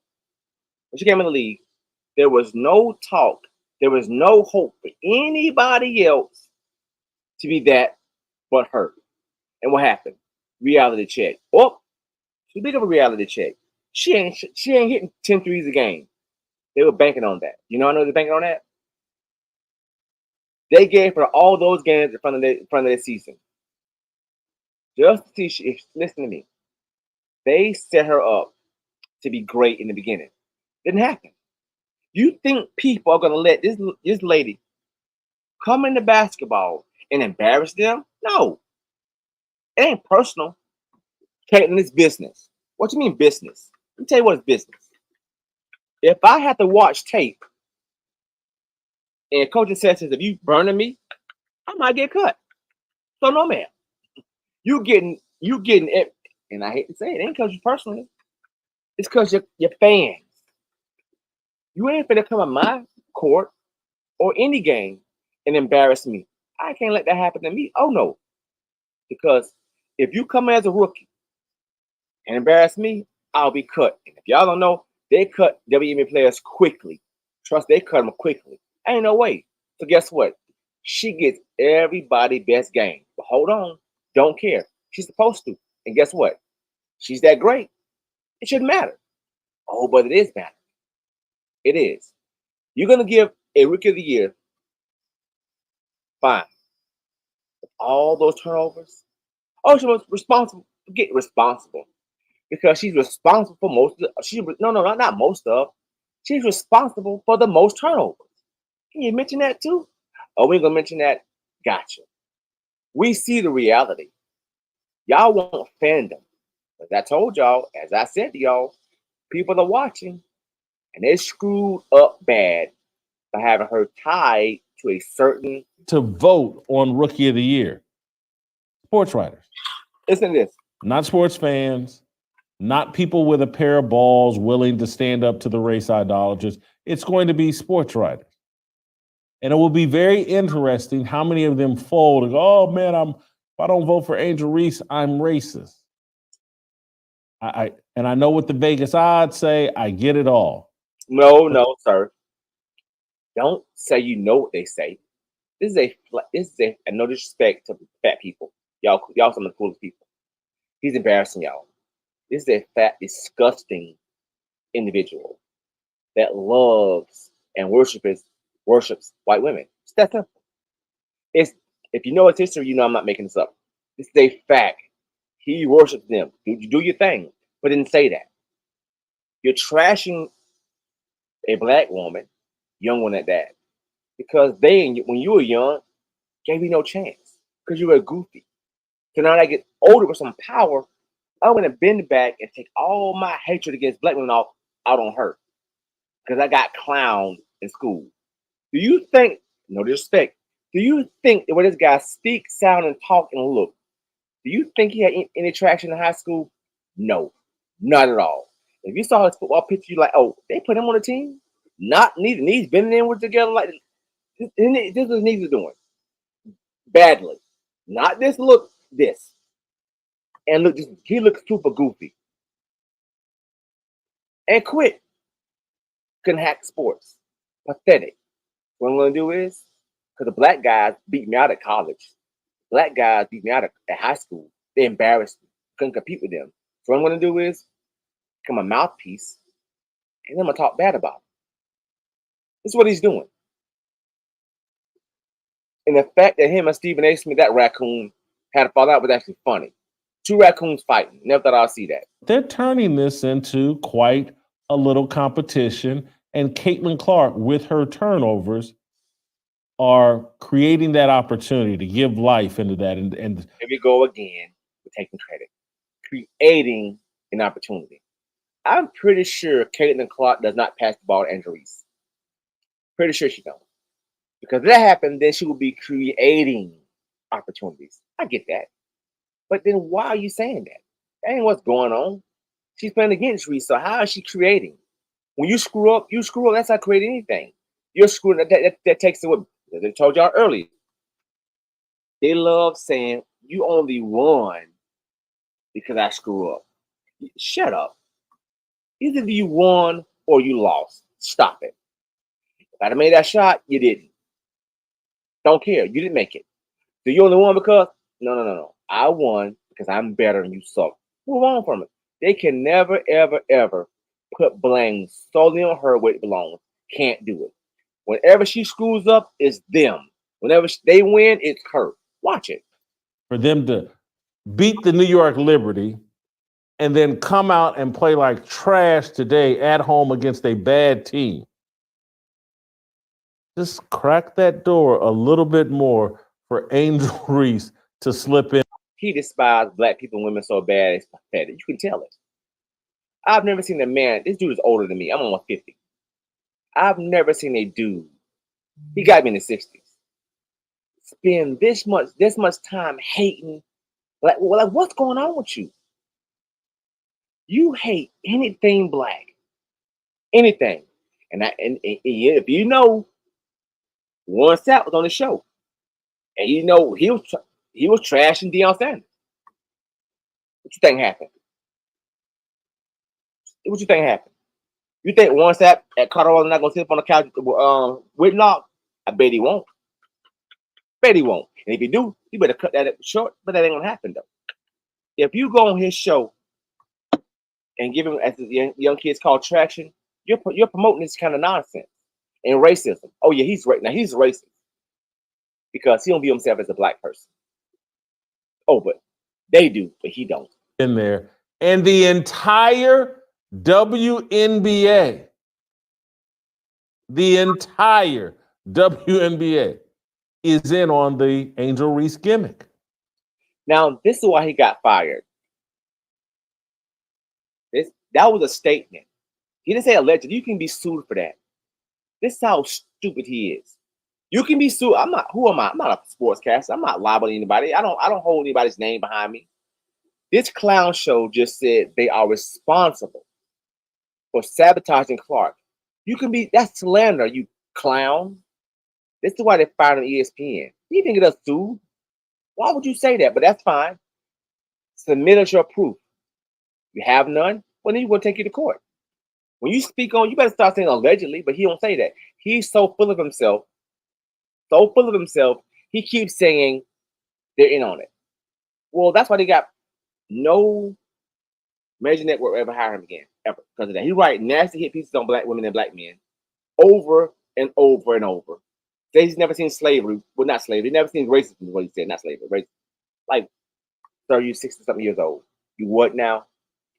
there was no talk, there was no hope for anybody else to be that but her. And what happened? Reality check. Oh, too big of a reality check. She ain't hitting 10 threes a game. They were banking on that. You know, I know they're banking on that. They gave her all those games in front of their season. Just to see, listen to me. They set her up to be great in the beginning. Didn't happen. You think people are gonna let this lady come into basketball and embarrass them? No. It ain't personal. Caitlin, it's business. What do you mean business? Let me tell you what is business. If I have to watch tape and coaching says, if you burning me, I might get cut. So no, man. You getting it, and I hate to say it ain't because you personally. It's because your fans. You ain't finna come on my court or any game and embarrass me. I can't let that happen to me. Oh no. Because if you come as a rookie and embarrass me, I'll be cut. And if y'all don't know, they cut WNBA players quickly. Trust, they cut them quickly. Ain't no way. So guess what? She gets everybody best game. But hold on. Don't care. She's supposed to. And guess what? She's that great. It shouldn't matter. Oh, but it is matter. It is. You're going to give a Rookie of the Year. Fine. All those turnovers. Oh, she was responsible. Get responsible. Because she's responsible for most of the, not most of. She's responsible for the most turnovers. Can you mention that too? Oh, we ain't gonna mention that. Gotcha. We see the reality. Y'all want fandom. As I told y'all, as I said to y'all, people are watching and they screwed up bad by having her tied to a certain to vote on Rookie of the Year. Sports writers. Listen to this. Not sports fans, not people with a pair of balls willing to stand up to the race idolaters. It's going to be sports writers. And it will be very interesting how many of them fold and go, oh man, if I don't vote for Angel Reese, I'm racist. I know what the Vegas odds say. I get it all. No, sir. Don't say you know what they say. This is a no disrespect to fat people. Y'all some of the coolest people. He's embarrassing y'all. This is a fat, disgusting individual that loves and worships white women. It's that simple. If you know its history, you know I'm not making this up. This is a fact. He worships them. Do your thing, but didn't say that. You're trashing a black woman, young one at that, because when you were young, gave you no chance because you were goofy. So now that I get older with some power, I'm gonna bend back and take all my hatred against black women out on her because I got clowned in school. Do you think, no disrespect, do you think that when this guy speak, sound, and talk and look, do you think he had any traction in high school? No, not at all. If you saw his football picture, you're like, oh, they put him on the team? Not neither. Knees bending in with together like this is what knees are doing. Badly. Not this look, this. And look, he looks super goofy. And quit. Couldn't hack sports. Pathetic. What I'm gonna do is, because the black guys beat me out at college. Black guys beat me out at high school. They embarrassed me. Couldn't compete with them. So what I'm gonna do is become a mouthpiece, and I'm gonna talk bad about him. This is what he's doing. And the fact that him and Stephen A. Smith, that raccoon, had a fall out was actually funny. Two raccoons fighting. Never thought I'd see that. They're turning this into quite a little competition. And Caitlin Clark, with her turnovers, are creating that opportunity to give life into that. And here we go again with taking credit. Creating an opportunity. I'm pretty sure Caitlin Clark does not pass the ball to Angel Reese. Pretty sure she don't. Because if that happened, then she would be creating opportunities. I get that. But then why are you saying that? That ain't what's going on. She's playing against Reese, so how is she creating? When you screw up, you screw up. That's not creating anything. You're screwing up. That takes it. What I told y'all earlier. They love saying you only won because I screw up. Shut up. Either you won or you lost. Stop it. If I'd have made that shot, you didn't. Don't care. You didn't make it. So you only won because no. I won because I'm better and you suck. Move on from it. They can never, ever, ever put blame solely on her where it belongs. Can't do it. Whenever she screws up, it's them. Whenever they win, it's her. Watch it. For them to beat the New York Liberty and then come out and play like trash today at home against a bad team. Just crack that door a little bit more for Angel Reese to slip in. He despised black people and women so bad, it's pathetic. You can tell it. I've never seen a man, this dude is older than me. I'm almost 50. I've never seen a dude, he got me in the 60s, spend this much time hating. Like what's going on with you? You hate anything black. Anything. And if you know, Warren Sapp was on the show. And you know he was trashing Deion Sanders. What you think happened? What you think happened? You think Warren Sapp at Colorado not gonna sit up on the couch with Whitlock? I bet he won't. Bet he won't. And if you do, you better cut that short. But that ain't gonna happen though. If you go on his show and give him, as the young kids call traction, you're promoting this kind of nonsense and racism. Oh yeah, he's right now. He's racist because he don't view himself as a black person. Oh, but they do, but he don't. In there, and the entire WNBA, is in on the Angel Reese gimmick. Now, this is why he got fired. That was a statement. He didn't say alleged. You can be sued for that. This is how stupid he is. You can be sued. Who am I? I'm not a sportscaster. I'm not liable to anybody. I don't hold anybody's name behind me. This clown show just said they are responsible for sabotaging Clark. You can be, that's slander, you clown. This is why they fired on ESPN. You didn't get us sued. Why would you say that? But that's fine. Submit us your proof. You have none? Well, then you're going to take you to court. When you speak on, you better start saying allegedly, but he don't say that. He's so full of himself, he keeps saying they're in on it. Well, that's why they got no major network ever hire him again, ever, because of that. He write nasty hit pieces on black women and black men over and over and over. He's never seen slavery. Well, not slavery. He's never seen racism, is what he said, not slavery. Racism. Like, sir, you're 60-something years old. You what now?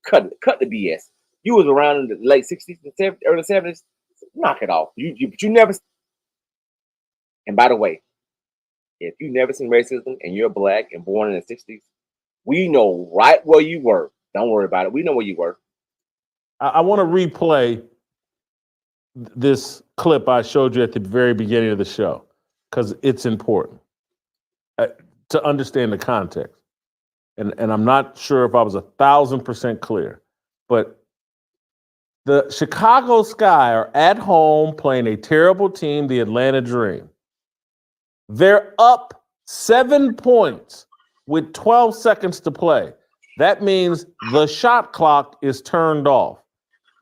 Cut the BS. You was around in the late 60s and 70s, early 70s. Knock it off. You never. And by the way, if you've never seen racism and you're black and born in the 60s, we know right where you were. Don't worry about it. We know where you were. I want to replay this clip I showed you at the very beginning of the show because it's important to understand the context. And I'm not sure if I was 1,000% clear, but the Chicago Sky are at home playing a terrible team, the Atlanta Dream. They're up 7 points with 12 seconds to play. That means the shot clock is turned off.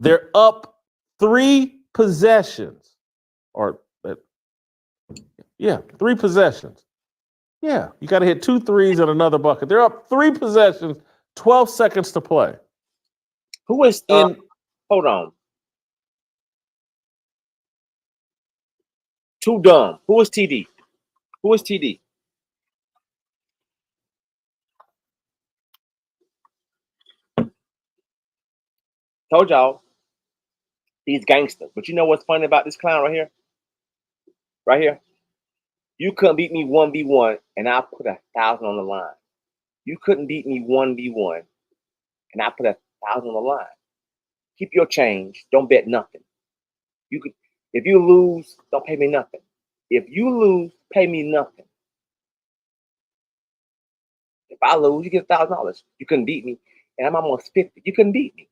They're up 3 possessions. 3 possessions. Yeah, you got to hit 2 threes and another bucket. They're up 3 possessions, 12 seconds to play. Who is hold on. Too dumb. Who is TD? Who is TD? Told y'all, these gangsters. But you know what's funny about this clown right here? Right here. You couldn't beat me 1v1, and I'll put 1,000 on the line. You couldn't beat me 1v1, and I put 1,000 on the line. Keep your change. Don't bet nothing. You could, if you lose, don't pay me nothing. If you lose, pay me nothing. If I lose, you get $1,000. You couldn't beat me, and I'm almost 50. You couldn't beat me.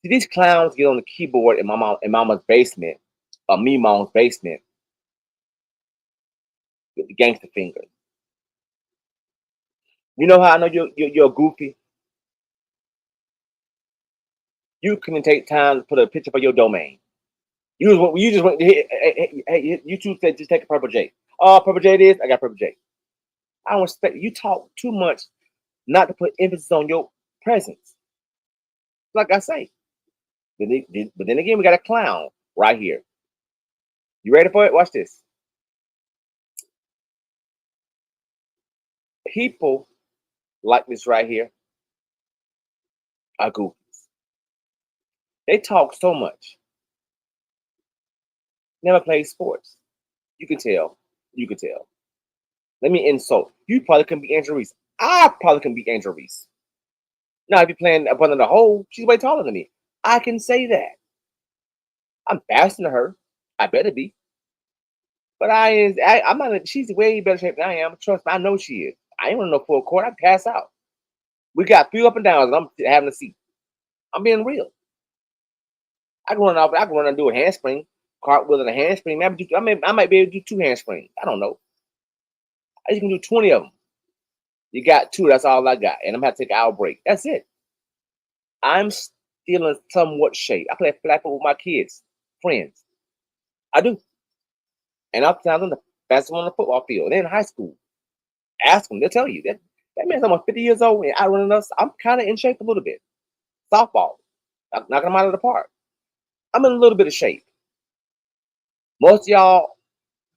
See, these clowns get on the keyboard in mama's basement, or me mom's basement, with the gangster fingers. You know how I know you're goofy? You couldn't take time to put a picture for your domain. You just went. Hey, you two said just take a Purple J. Oh, Purple J it is. I got Purple J. I don't expect you talk too much, not to put emphasis on your presence. Like I say, but then again, we got a clown right here. You ready for it? Watch this. People like this right here are goofies. They talk so much. Never played sports. You can tell. You can tell. Let me insult. You probably can beat Angel Reese. I probably can beat Angel Reese. Now, if you're playing up under the hole, she's way taller than me. I can say that. I'm faster than her. I better be. But I'm not. She's way better shape than I am. Trust me, I know she is. I ain't want no full court. I pass out. We got 3 up and downs, and I'm having a seat. I'm being real. I can run off. I can run and do a handspring, cartwheel and a handspring. I might be able to do 2 handsprings. I don't know. I can do 20 of them. You got 2. That's all I got, and I'm gonna have to take an hour break. That's it. I'm still in somewhat shape. I play flat foot with my kids, friends. I do, and I'm the fastest one on the football field. They're in high school. Ask them; they'll tell you that man's almost 50 years old and outrunning us. I'm kind of in shape a little bit. Softball, knocking them out of the park. I'm in a little bit of shape. Most of y'all,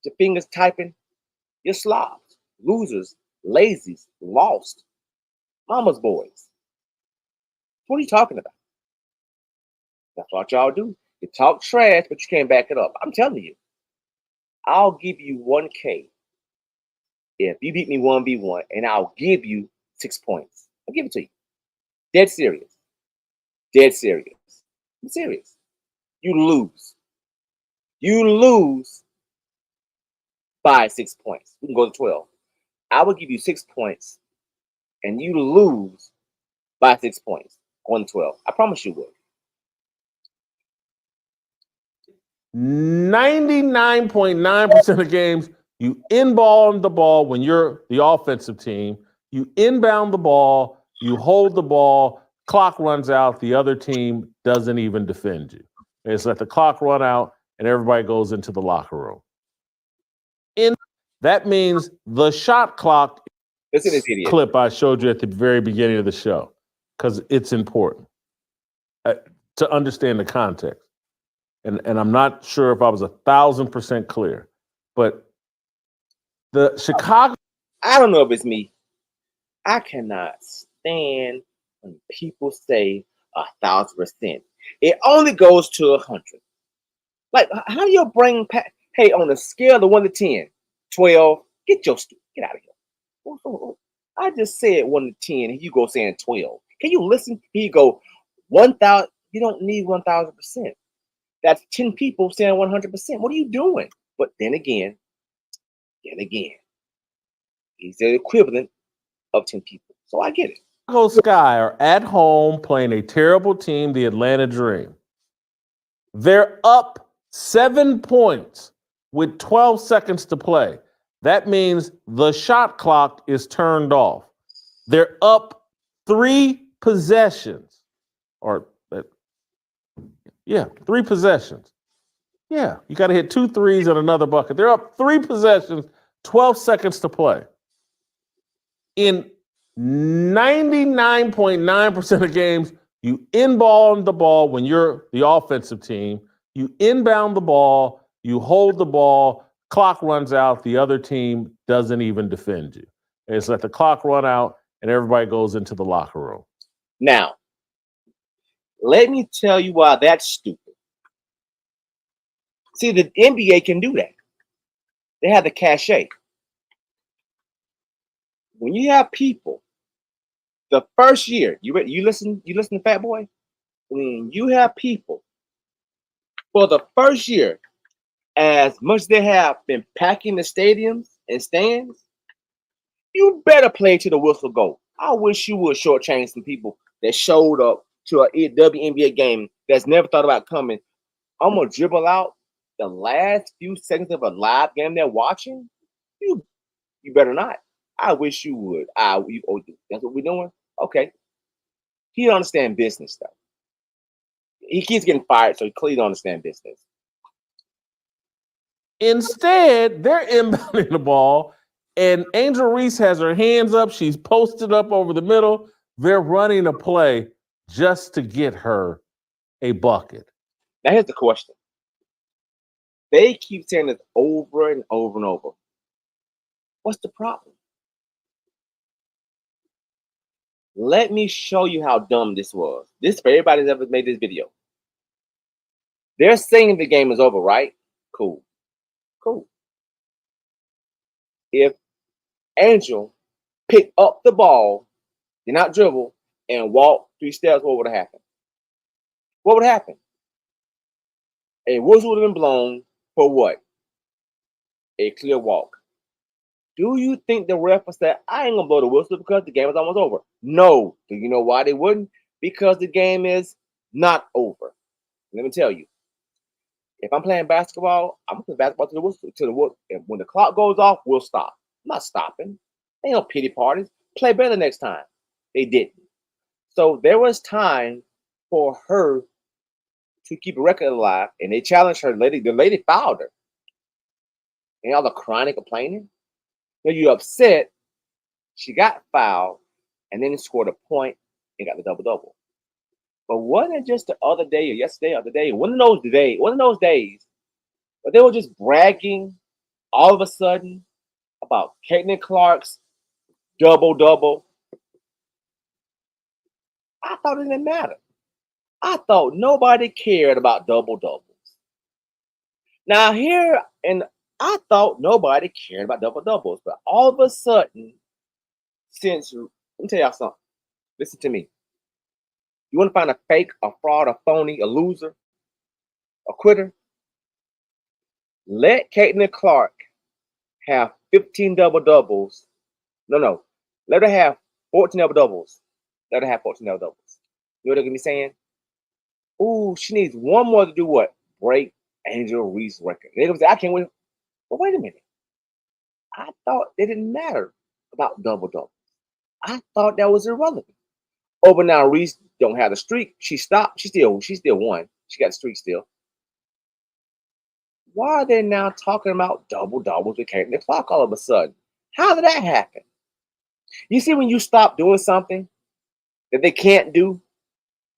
your fingers typing, you're slobs, losers, lazies, lost, mama's boys. What are you talking about? That's what y'all do. You talk trash, but you can't back it up. I'm telling you, I'll give you 1K if you beat me 1v1, and I'll give you 6 points. I'll give it to you. Dead serious. Dead serious. I'm serious. You lose. You lose by 6 points. We can go to 12. I will give you 6 points, and you lose by 6 points. Going to 12. I promise you would. 99.9% of games, you inbound the ball when you're the offensive team. You inbound the ball, you hold the ball, clock runs out, the other team doesn't even defend you. They just let the clock run out, and everybody goes into the locker room. That means the shot clock clip I showed you at the very beginning of the show, because it's important to understand the context. And I'm not sure if I was 1,000% clear, but the Chicago. I don't know if it's me. I cannot stand when people say 1,000%. It only goes to 100. Like, how do your brain hey, on a scale of 1 to 10, 12, get out of here. I just said 1 to 10, and you go saying 12. Can you listen? Here you go, 1,000. You don't need 1,000%. That's 10 people saying 100%. What are you doing? But then again, he's the equivalent of 10 people. So I get it. Chicago Sky are at home playing a terrible team, the Atlanta Dream. They're up 7 points with 12 seconds to play. That means the shot clock is turned off. They're up 3 possessions. 3 possessions. Yeah, you got to hit 2 threes and another bucket. They're up 3 possessions, 12 seconds to play. In 99.9% of games, you inbound the ball when you're the offensive team. You inbound the ball, you hold the ball, clock runs out, the other team doesn't even defend you. They just let the clock run out, and everybody goes into the locker room. Now, let me tell you why that's stupid. See, the NBA can do that. They have the cachet. When you have people, the first year, you listen to Fat Boy? When you have people for the first year, as much as they have been packing the stadiums and stands, you better play till the whistle go. I wish you would shortchange some people that showed up to a WNBA game that's never thought about coming. I'm gonna dribble out the last few seconds of a live game they're watching. You better not. I wish you would. That's what we're doing? Okay. He don't understand business, though. He keeps getting fired, so he clearly don't understand business. Instead, they're inbounding the ball, and Angel Reese has her hands up. She's posted up over the middle. They're running a play just to get her a bucket. Now, here's the question. They keep saying this over and over and over. What's the problem? Let me show you how dumb this was. This for everybody that's ever made this video. They're saying the game is over, right? Cool. If Angel picked up the ball, did not dribble, and walk 3 steps, what would have happened? What would happen? A whistle would have been blown for what? A clear walk. Do you think the ref would say, I ain't gonna blow the whistle because the game is almost over? No. Do you know why they wouldn't? Because the game is not over. Let me tell you. If I'm playing basketball, I'm putting basketball to the whistle. And when the clock goes off, we'll stop. I'm not stopping. Ain't no pity parties. Play better next time. They didn't. So there was time for her to keep a record alive, and they challenged her. The lady fouled her. And all the crying and complaining. Now you're upset. She got fouled, and then scored a point and got the double-double. But wasn't it just the other day or yesterday or the day? One of those days, but they were just bragging all of a sudden about Caitlin Clark's double-double. I thought it didn't matter. I thought nobody cared about double-doubles. Now I thought nobody cared about double-doubles, but all of a sudden, let me tell y'all something. Listen to me. You want to find a fake, a fraud, a phony, a loser, a quitter? Let Caitlin Clark have 15 double-doubles. No. Let her have 14 double-doubles. Let her have 14 double-doubles. You know what they're going to be saying? Ooh, she needs one more to do what? Break Angel Reese record. They gonna say, I can't win. But wait a minute. I thought it didn't matter about double double. I thought that was irrelevant. Oh, but now Reese don't have the streak. She stopped. She still won. She got the streak still. Why are they now talking about double doubles with Caitlin Clark all of a sudden? How did that happen? You see, when you stop doing something that they can't do,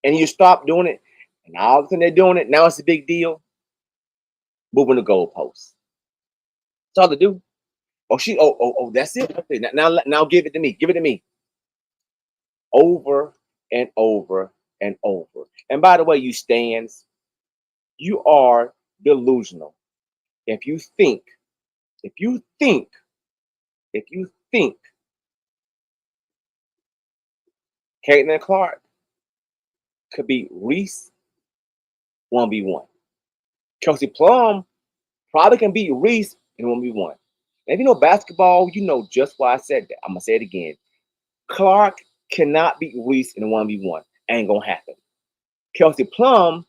and you stop doing it, and all of a sudden they're doing it, now it's a big deal. Moving the goalposts. That's all they do. Oh, that's it. Okay, now give it to me. Give it to me. Over and over and over. And by the way, you stands, you are delusional. If you think Caitlin Clark could beat Reese 1v1. Kelsey Plum probably can beat Reese in 1v1. And if you know basketball, you know just why I said that. I'm going to say it again. Clark cannot beat Reese in a 1v1. Ain't going to happen. Kelsey Plum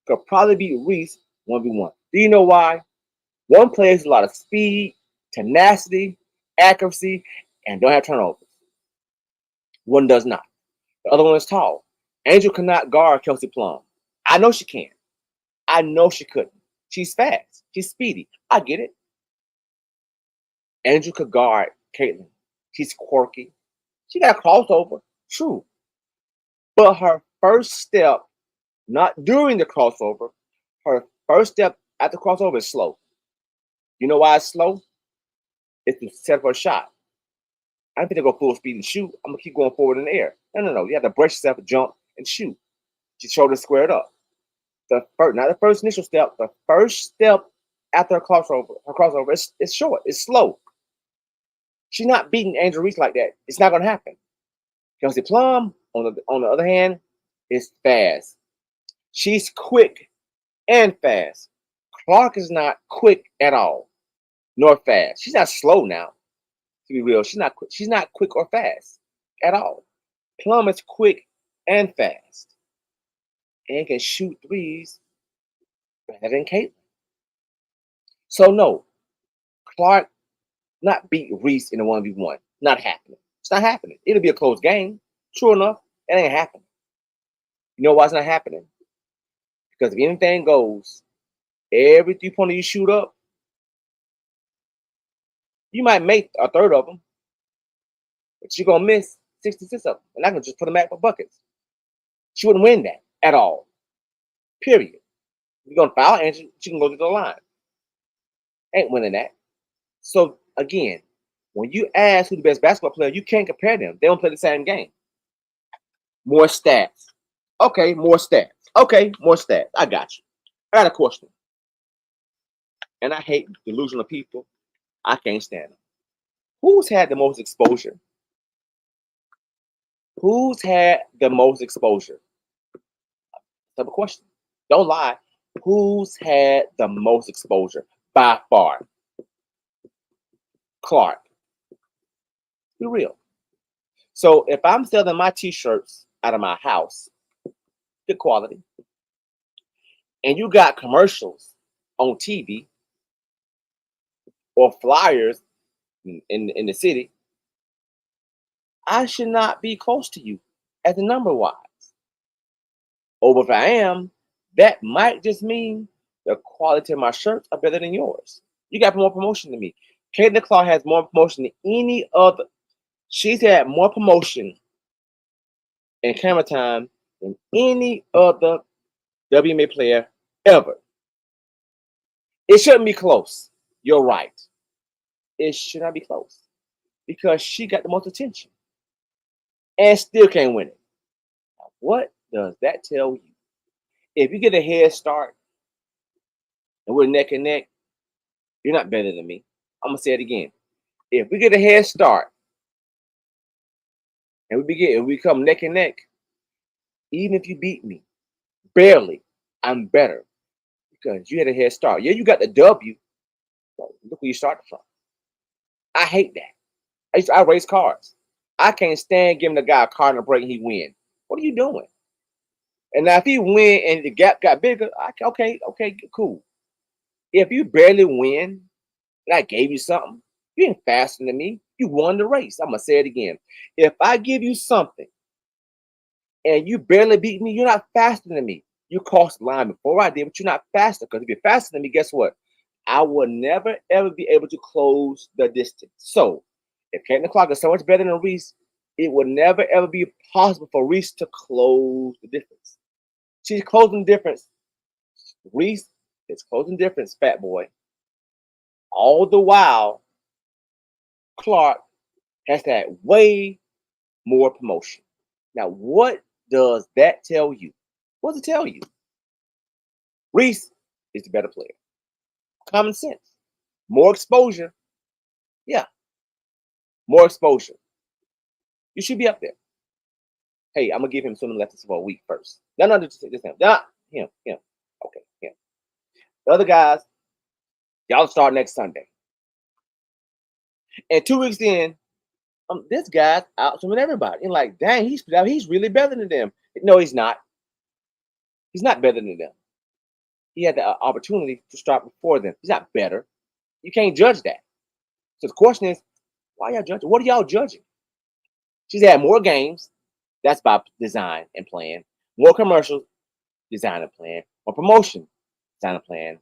could probably beat Reese 1v1. Do you know why? One plays a lot of speed, tenacity, accuracy, and don't have turnovers. One does not. The other one is tall. Angel cannot guard Kelsey Plum. I know she can. I know she couldn't. She's fast. She's speedy. I get it. Angel could guard Caitlin. She's quirky. She got a crossover. True. But her first step, not during the crossover, her first step at the crossover is slow. You know why it's slow? It's to set for a shot. I don't think they go full speed and shoot. I'm going to keep going forward in the air. No. You have to brace yourself, jump, and shoot. Your shoulders squared up. Not the first initial step. The first step after her crossover is short. It's slow. She's not beating Angel Reese like that. It's not going to happen. Kelsey Plum, on the other hand, is fast. She's quick and fast. Clark is not quick at all, nor fast. She's not slow now. To be real, she's not quick. She's not quick or fast at all. Plum is quick and fast, and can shoot threes better than Caitlin. So no, Clark not beat Reese in a 1v1. Not happening. It's not happening. It'll be a close game. True enough, it ain't happening. You know why it's not happening? Because if anything goes, every 3-pointer you shoot up, you might make a third of them, but you're going to miss 66 of them. And I can just put them back for buckets. She wouldn't win that at all. Period. You're going to foul Angel, she can go to the line. Ain't winning that. So, again, when you ask who the best basketball player, you can't compare them. They don't play the same game. More stats. Okay, more stats. Okay, more stats. I got you. I got a question. And I hate delusional people. I can't stand them. Who's had the most exposure? Who's had the most exposure? Type of question. Don't lie. Who's had the most exposure by far? Clark. Be real. So if I'm selling my t-shirts out of my house, good quality, and you got commercials on TV or flyers in the city, I should not be close to you as a number wise. Or if I am, that might just mean the quality of my shirts are better than yours. You got more promotion than me. Caitlin Clark has more promotion than any other. She's had more promotion and camera time than any other WNBA player ever. It shouldn't be close. You're right. It should not be close because she got the most attention and still can't win it. Now, what does that tell you? If you get a head start and we're neck and neck, you're not better than me. I'm going to say it again. If we get a head start and we come neck and neck, even if you beat me, barely, I'm better because you had a head start. Yeah, you got the W, but look where you started from. I hate that. I race cars. I can't stand giving the guy a car and a break and he win. What are you doing? And now if he win and the gap got bigger, okay, cool. If you barely win, and I gave you something, you ain't faster than me. You won the race. I'm gonna say it again. If I give you something and you barely beat me, you're not faster than me. You crossed the line before I did, but you're not faster. Because if you're faster than me, guess what? I will never ever be able to close the distance. So if Caitlin Clark is so much better than Reese, it will never ever be possible for Reese to close the difference. She's closing the difference. Reese is closing the difference, fat boy. All the while, Clark has had way more promotion. Now, what does that tell you? What does it tell you? Reese is the better player. Common sense. More exposure. Yeah, more exposure. You should be up there. Hey, I'm gonna give him swimming lessons for a week first. No, just him. Not him. Okay, him. The other guys, y'all start next Sunday. And 2 weeks in, this guy's out swimming everybody. And like, dang, he's really better than them. No, he's not. He's not better than them. He had the opportunity to start before them. He's not better. You can't judge that. So the question is, why y'all judging? What are y'all judging? She's had more games. That's by design and plan. More commercials, design and plan. More promotion, design and plan.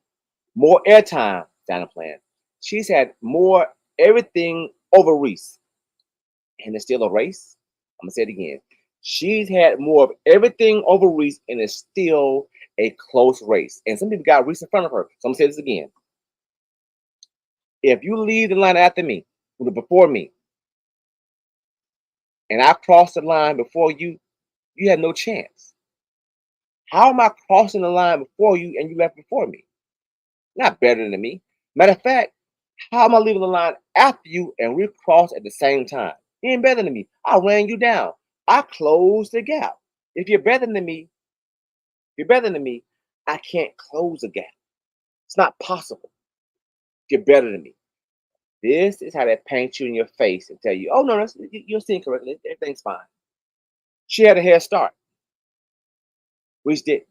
More airtime, design and plan. She's had more everything over Reese. And it's still a race. I'm going to say it again. She's had more of everything over Reese, and it's still a close race. And some people got Reese in front of her. So I'm going to say this again. If you leave the line after me, before me, and I cross the line before you, you have no chance. How am I crossing the line before you and you left before me? Not better than me. Matter of fact, how am I leaving the line after you and we cross at the same time? You ain't better than me. I ran you down. I closed the gap. If you're better than me, I can't close the gap. It's not possible. You're better than me. This is how they paint you in your face and tell you, oh, no, you're seeing correctly. Everything's fine. She had a head start. Reese didn't.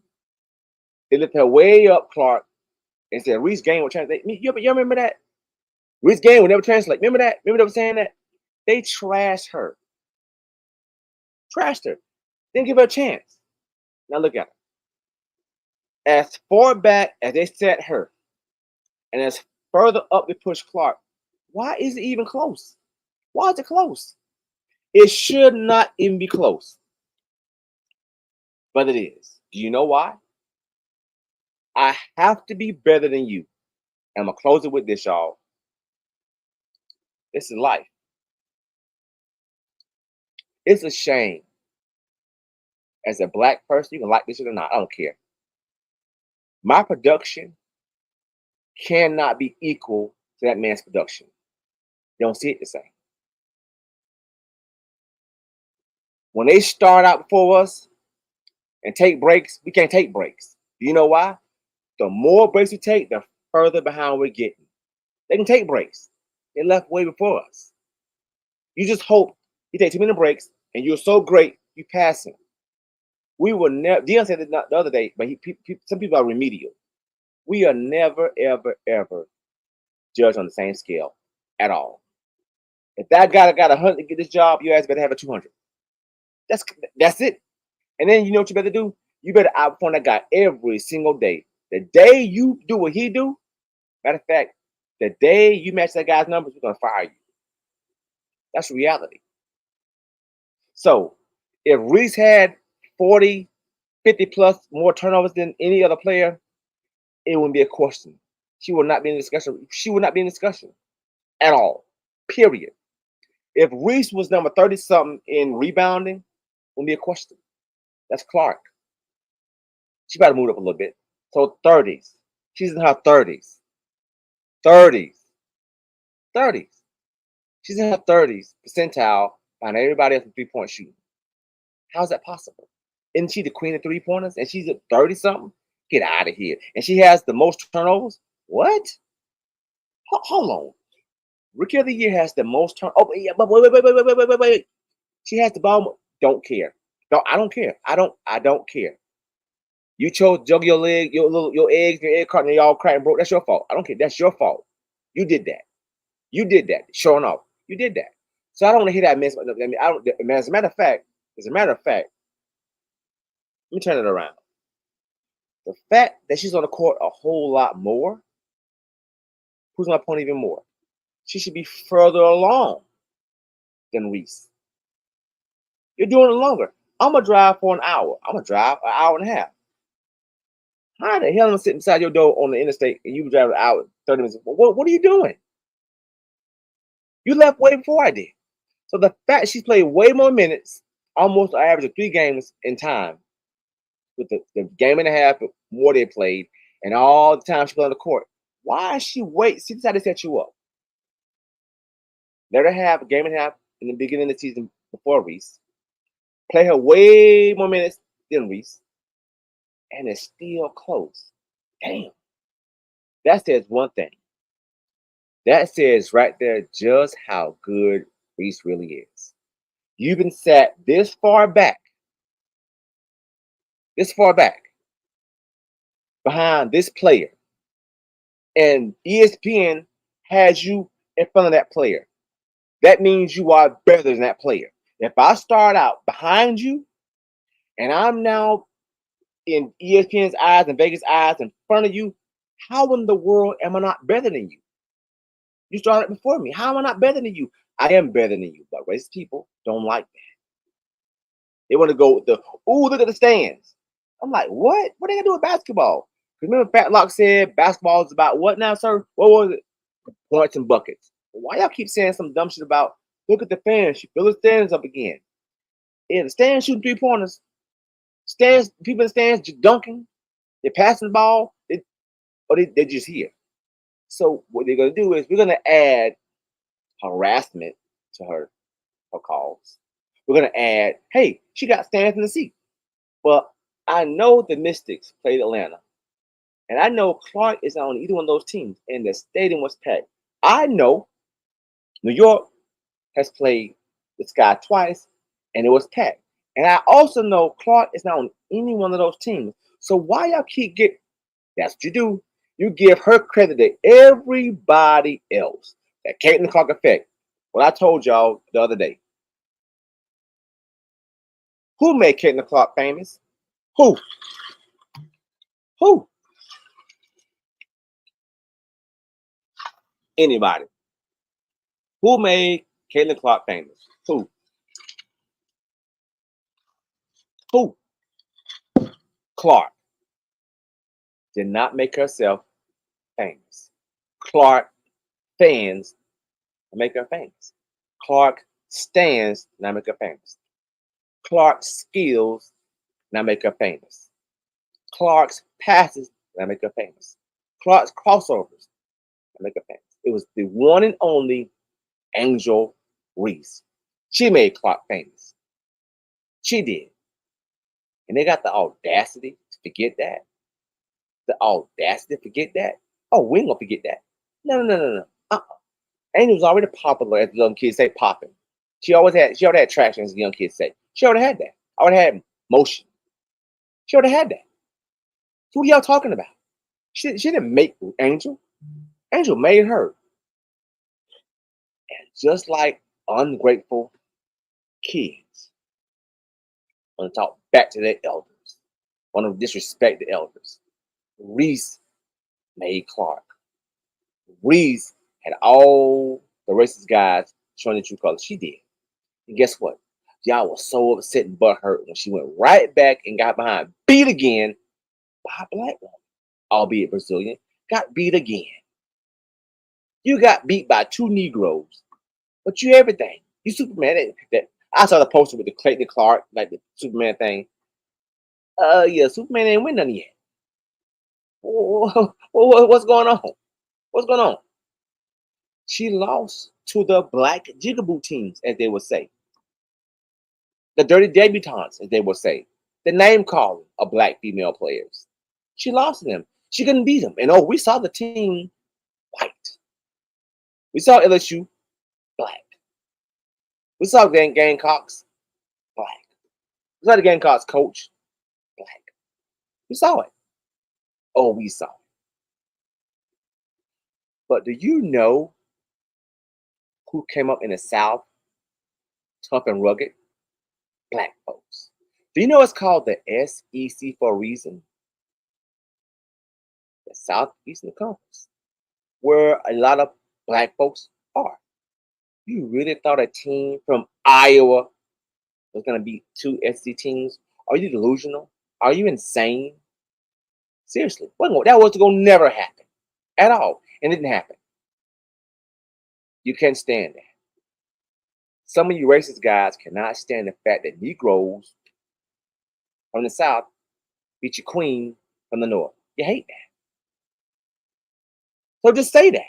They lifted her way up, Clark, and said, Reese game will translate. You remember that? Reese game will never translate. Remember that? Remember they were saying that? They trashed her. Trashed her. Didn't give her a chance. Now look at her. As far back as they set her, and as further up they push Clark, why is it even close? Why is it close? It should not even be close. But it is. Do you know why? I have to be better than you. And I'm going to close it with this, y'all. This is life. It's a shame. As a black person, you can like this shit or not. I don't care. My production cannot be equal to that man's production. You don't see it the same. When they start out before us and take breaks, we can't take breaks. Do you know why? The more breaks we take, the further behind we're getting. They can take breaks. They left way before us. You just hope you take 2 minute breaks and you're so great, you pass him. We will never, Dion said it the other day, but some people are remedial. We are never, ever, ever judged on the same scale at all. If that guy got 100 to get this job, your ass better have a 200. That's it. And then you know what you better do? You better outperform that guy every single day. The day you do what he do, matter of fact, the day you match that guy's numbers, we're going to fire you. That's reality. So if Reese had 40, 50 plus more turnovers than any other player, it wouldn't be a question. She would not be in discussion. She would not be in discussion at all, period. If Reese was number 30-something in rebounding, it wouldn't be a question. That's Clark. She better move up a little bit. So 30s. She's in her 30s. 30s. She's in her 30s percentile behind everybody else in three-point shooting. How is that possible? Isn't she the queen of three-pointers? And she's at 30-something? Get out of here. And she has the most turnovers? What? Hold on. Rookie of the Year has the most turnovers. Oh, yeah, but wait. She has the ball. Don't care. No, I don't care. I don't care. You chose to juggle your leg, your eggs, your egg carton, and they all cracked and broke. That's your fault. I don't care. That's your fault. You did that. You did that. Showing off. You did that. So I don't want to hear that mess. I mean, I don't. As a matter of fact, let me turn it around. The fact that she's on the court a whole lot more proves my point even more. She should be further along than Reese. You're doing it longer. I'm gonna drive for an hour. I'm gonna drive an hour and a half. How the hell am I sitting beside your door on the interstate and you drive an hour, 30 minutes? What are you doing? You left way before I did. So the fact she's played way more minutes, almost an average of 3 games in time, with the game and a half more they played, and all the time she played on the court. Why is she wait? She decided to set you up. Let her have a game and a half in the beginning of the season before Reese. Play her way more minutes than Reese. And it's still close. Damn. That says one thing. That says right there just how good Reese really is. You've been sat this far back behind this player, and ESPN has you in front of that player. That means you are better than that player. If I start out behind you and I'm now in ESPN's eyes and Vegas' eyes in front of you, how in the world am I not better than you? You started before me. How am I not better than you? I am better than you, but racist people don't like that. They want to go with the, ooh, look at the stands. I'm like, what? What are they going to do with basketball? Remember Whitlock said basketball is about what now, sir? What was it? Points and buckets. Why y'all keep saying some dumb shit about, look at the fans, she fill the stands up again. In the stands shooting 3-pointers, stands, people in the stands just dunking, they're passing the ball, they're just here. So what they're going to do is we're going to add harassment to her calls. We're going to add, hey, she got stands in the seat. But I know the Mystics played Atlanta. And I know Clark is not on either one of those teams. And the stadium was packed. I know New York has played the Sky twice. And it was packed. And I also know Clark is not on any one of those teams. So why y'all keep getting, that's what you do. You give her credit to everybody else. That Caitlin Clark effect. What I told y'all the other day. Who made Caitlin Clark famous? Who? Anybody. Who made Caitlin Clark famous? Who? Clark did not make herself famous. Clark fans make her famous. Clark stands not make her famous. Clark's skills not make her famous. Clark's passes not make her famous. Clark's crossovers not make her famous. It was the one and only Angel Reese. She made Clark famous. She did. And they got the audacity to forget that. The audacity to forget that. Oh, we ain't gonna forget that. No. Angel's already popular, as the young kids say, popping. She already had traction, as the young kids say. She already had that. Already had motion. She already had that. So what are y'all talking about? She didn't make Angel. Angel made her. And just like ungrateful kids want to talk back to their elders, want to disrespect the elders, Reese made Clark. Reese had all the racist guys showing the true colors. She did. And guess what? Y'all was so upset and butthurt when she went right back and got behind, beat again by a black woman, albeit Brazilian, got beat again. You got beat by 2 Negroes, but you everything. You Superman. That I saw the poster with the Clayton Clark, like the Superman thing. Yeah, Superman ain't win none yet. What's going on? What's going on? She lost to the black jigaboo teams, as they would say. The dirty debutantes, as they would say. The name calling of black female players. She lost to them. She couldn't beat them. And we saw the team white. We saw LSU black. We saw Gamecocks black. We saw the Gamecocks coach black. We saw it. Oh, we saw it. But do you know who came up in the South, tough and rugged? Black folks. Do you know it's called the SEC for a reason? The Southeastern Conference, where a lot of black folks are. You really thought a team from Iowa was going to beat two SEC teams? Are you delusional? Are you insane? Seriously, that was going to never happen at all, and it didn't happen. You can't stand that. Some of you racist guys cannot stand the fact that Negroes from the South beat your queen from the North. You hate that. So just say that.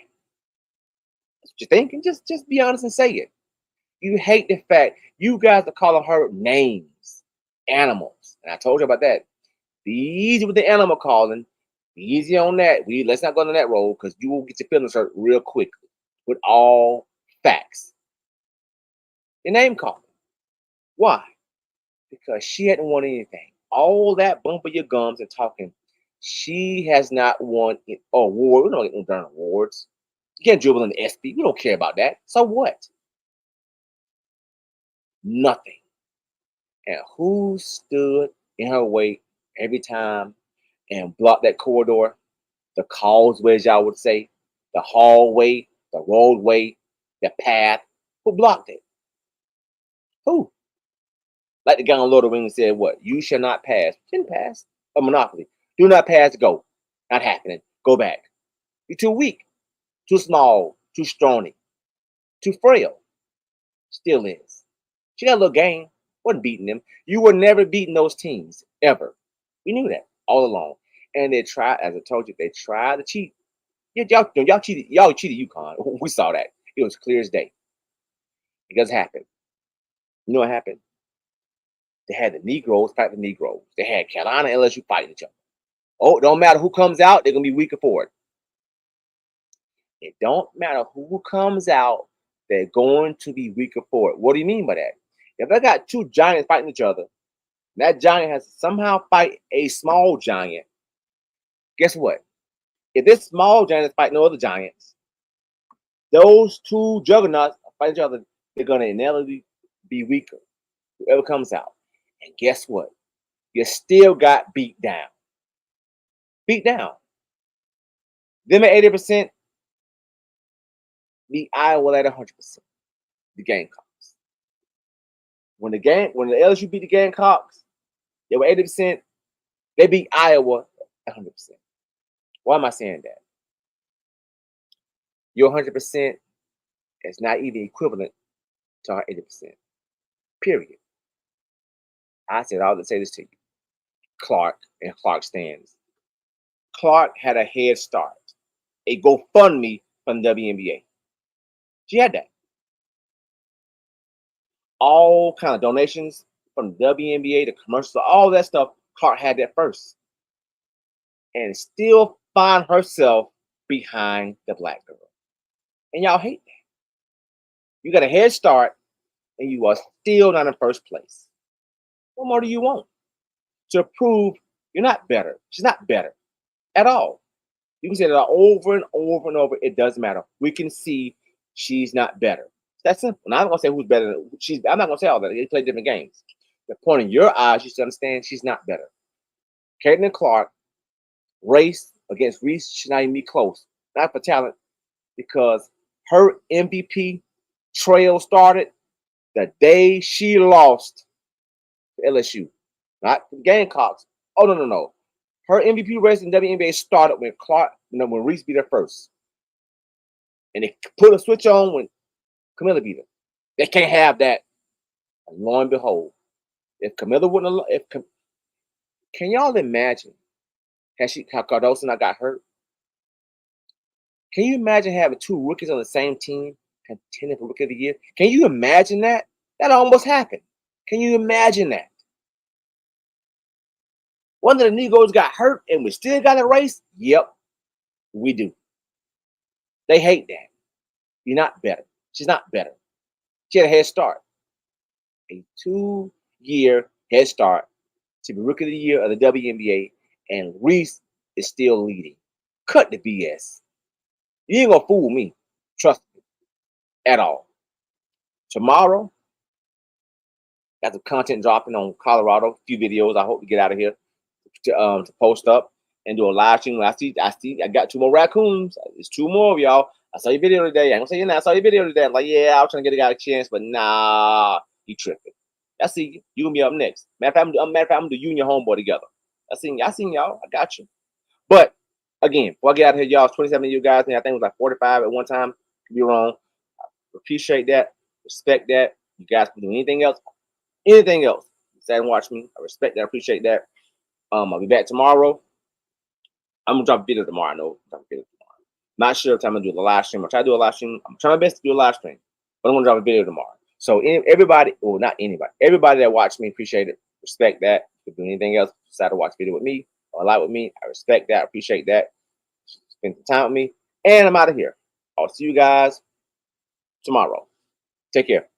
That's what you're thinking. Just be honest and say it. You hate the fact you guys are calling her names, animals. And I told you about that. Be easy with the animal calling. Be easy on that. Let's not go on that road because you will get your feelings hurt real quickly with all facts. The name calling. Why? Because she hadn't won anything. All that bumping your gums and talking. She has not won an award. We don't get no darn awards. You can't dribble in the SB. We don't care about that. So what? Nothing. And who stood in her way every time and blocked that corridor? The causeway, as y'all would say, the hallway, the roadway, the path. Who blocked it? Who? Like the guy on Lord of the Rings said, what? You shall not pass. Didn't pass. A monopoly. Do not pass, go. Not happening. Go back. You're too weak, too small, too scrawny, too frail. Still is. She got a little game. Wasn't beating them. You were never beating those teams, ever. We knew that all along. And they tried, as I told you, they tried to cheat. Yeah, y'all cheated. Y'all cheated UConn. We saw that. It was clear as day. It doesn't happen. You know what happened? They had the Negroes fight the Negroes. They had Carolina and LSU fighting each other. Oh, it don't matter who comes out, they're going to be weaker for it. It don't matter who comes out, they're going to be weaker for it. What do you mean by that? If I got two giants fighting each other, that giant has to somehow fight a small giant, guess what? If this small giant is fighting no other giants, those two juggernauts fight each other, they're going to inevitably be weaker, whoever comes out. And guess what? You still got beat down. Beat down. Them at 80%, beat Iowa at 100%. The Gamecocks. When the LSU beat the Gamecocks, they were 80%. They beat Iowa at 100%. Why am I saying that? Your 100% is not even equivalent to our 80%. Period. I said I'll say this to you. Clark and Clark stands. Clark had a head start. A GoFundMe from the WNBA. She had that. All kind of donations from the WNBA, the commercials, all that stuff. Clark had that first. And still find herself behind the black girl. And y'all hate that. You got a head start and you are still not in first place. What more do you want? To prove you're not better. She's not better at all. You can say that over and over and over. It doesn't matter. We can see she's not better. That's simple. Now, I'm not going to say who's better than she's. I'm not going to say all that. They play different games. The point in your eyes, you should understand she's not better. Caitlin Clark, race against Reese should not even be close. Not for talent, because her MVP trail started the day she lost to LSU. Not the Gamecocks. Oh, no. Her MVP race in WNBA started when Reese beat her first. And they put a switch on when Camilla beat her. They can't have that. And lo and behold, if Camilla wouldn't have, can y'all imagine how Cardoso not got hurt? Can you imagine having two rookies on the same team contending for Rookie of the Year? Can you imagine that? That almost happened. Can you imagine that? One of the Negroes got hurt and we still got a race? Yep, we do. They hate that. You're not better. She's not better. She had a head start. A 2-year head start to be Rookie of the Year of the WNBA, and Reese is still leading. Cut the BS. You ain't gonna fool me. Trust me. At all. Tomorrow, got the content dropping on Colorado. A few videos. I hope to get out of here to post up and do a live stream. I got 2 more raccoons. There's 2 more of y'all. I saw your video today. I'm gonna say, I saw your video today. I'm like, yeah, I was trying to get a guy a chance, but nah, you tripping. I see you. You gonna be up next. Matter of fact, I'm gonna do you and your homeboy together. I seen y'all. I got you. But again, before I get out of here, y'all, 27 of you guys, and I think it was like 45 at one time. Could be wrong. I appreciate that. Respect that. You guys can do anything else. Sit and watch me. I respect that. I appreciate that. I'll be back tomorrow. I'm gonna drop a video tomorrow. I know. Drop a video tomorrow. Not sure if I'm gonna do the live stream. I'll try to do a live stream. I'm trying my best to do a live stream, but I'm gonna drop a video tomorrow. So everybody, well, not anybody, everybody that watched me, appreciate it. Respect that. If you do anything else, decide to watch a video with me or live with me, I respect that. I appreciate that. Spend some time with me, and I'm out of here. I'll see you guys tomorrow. Take care.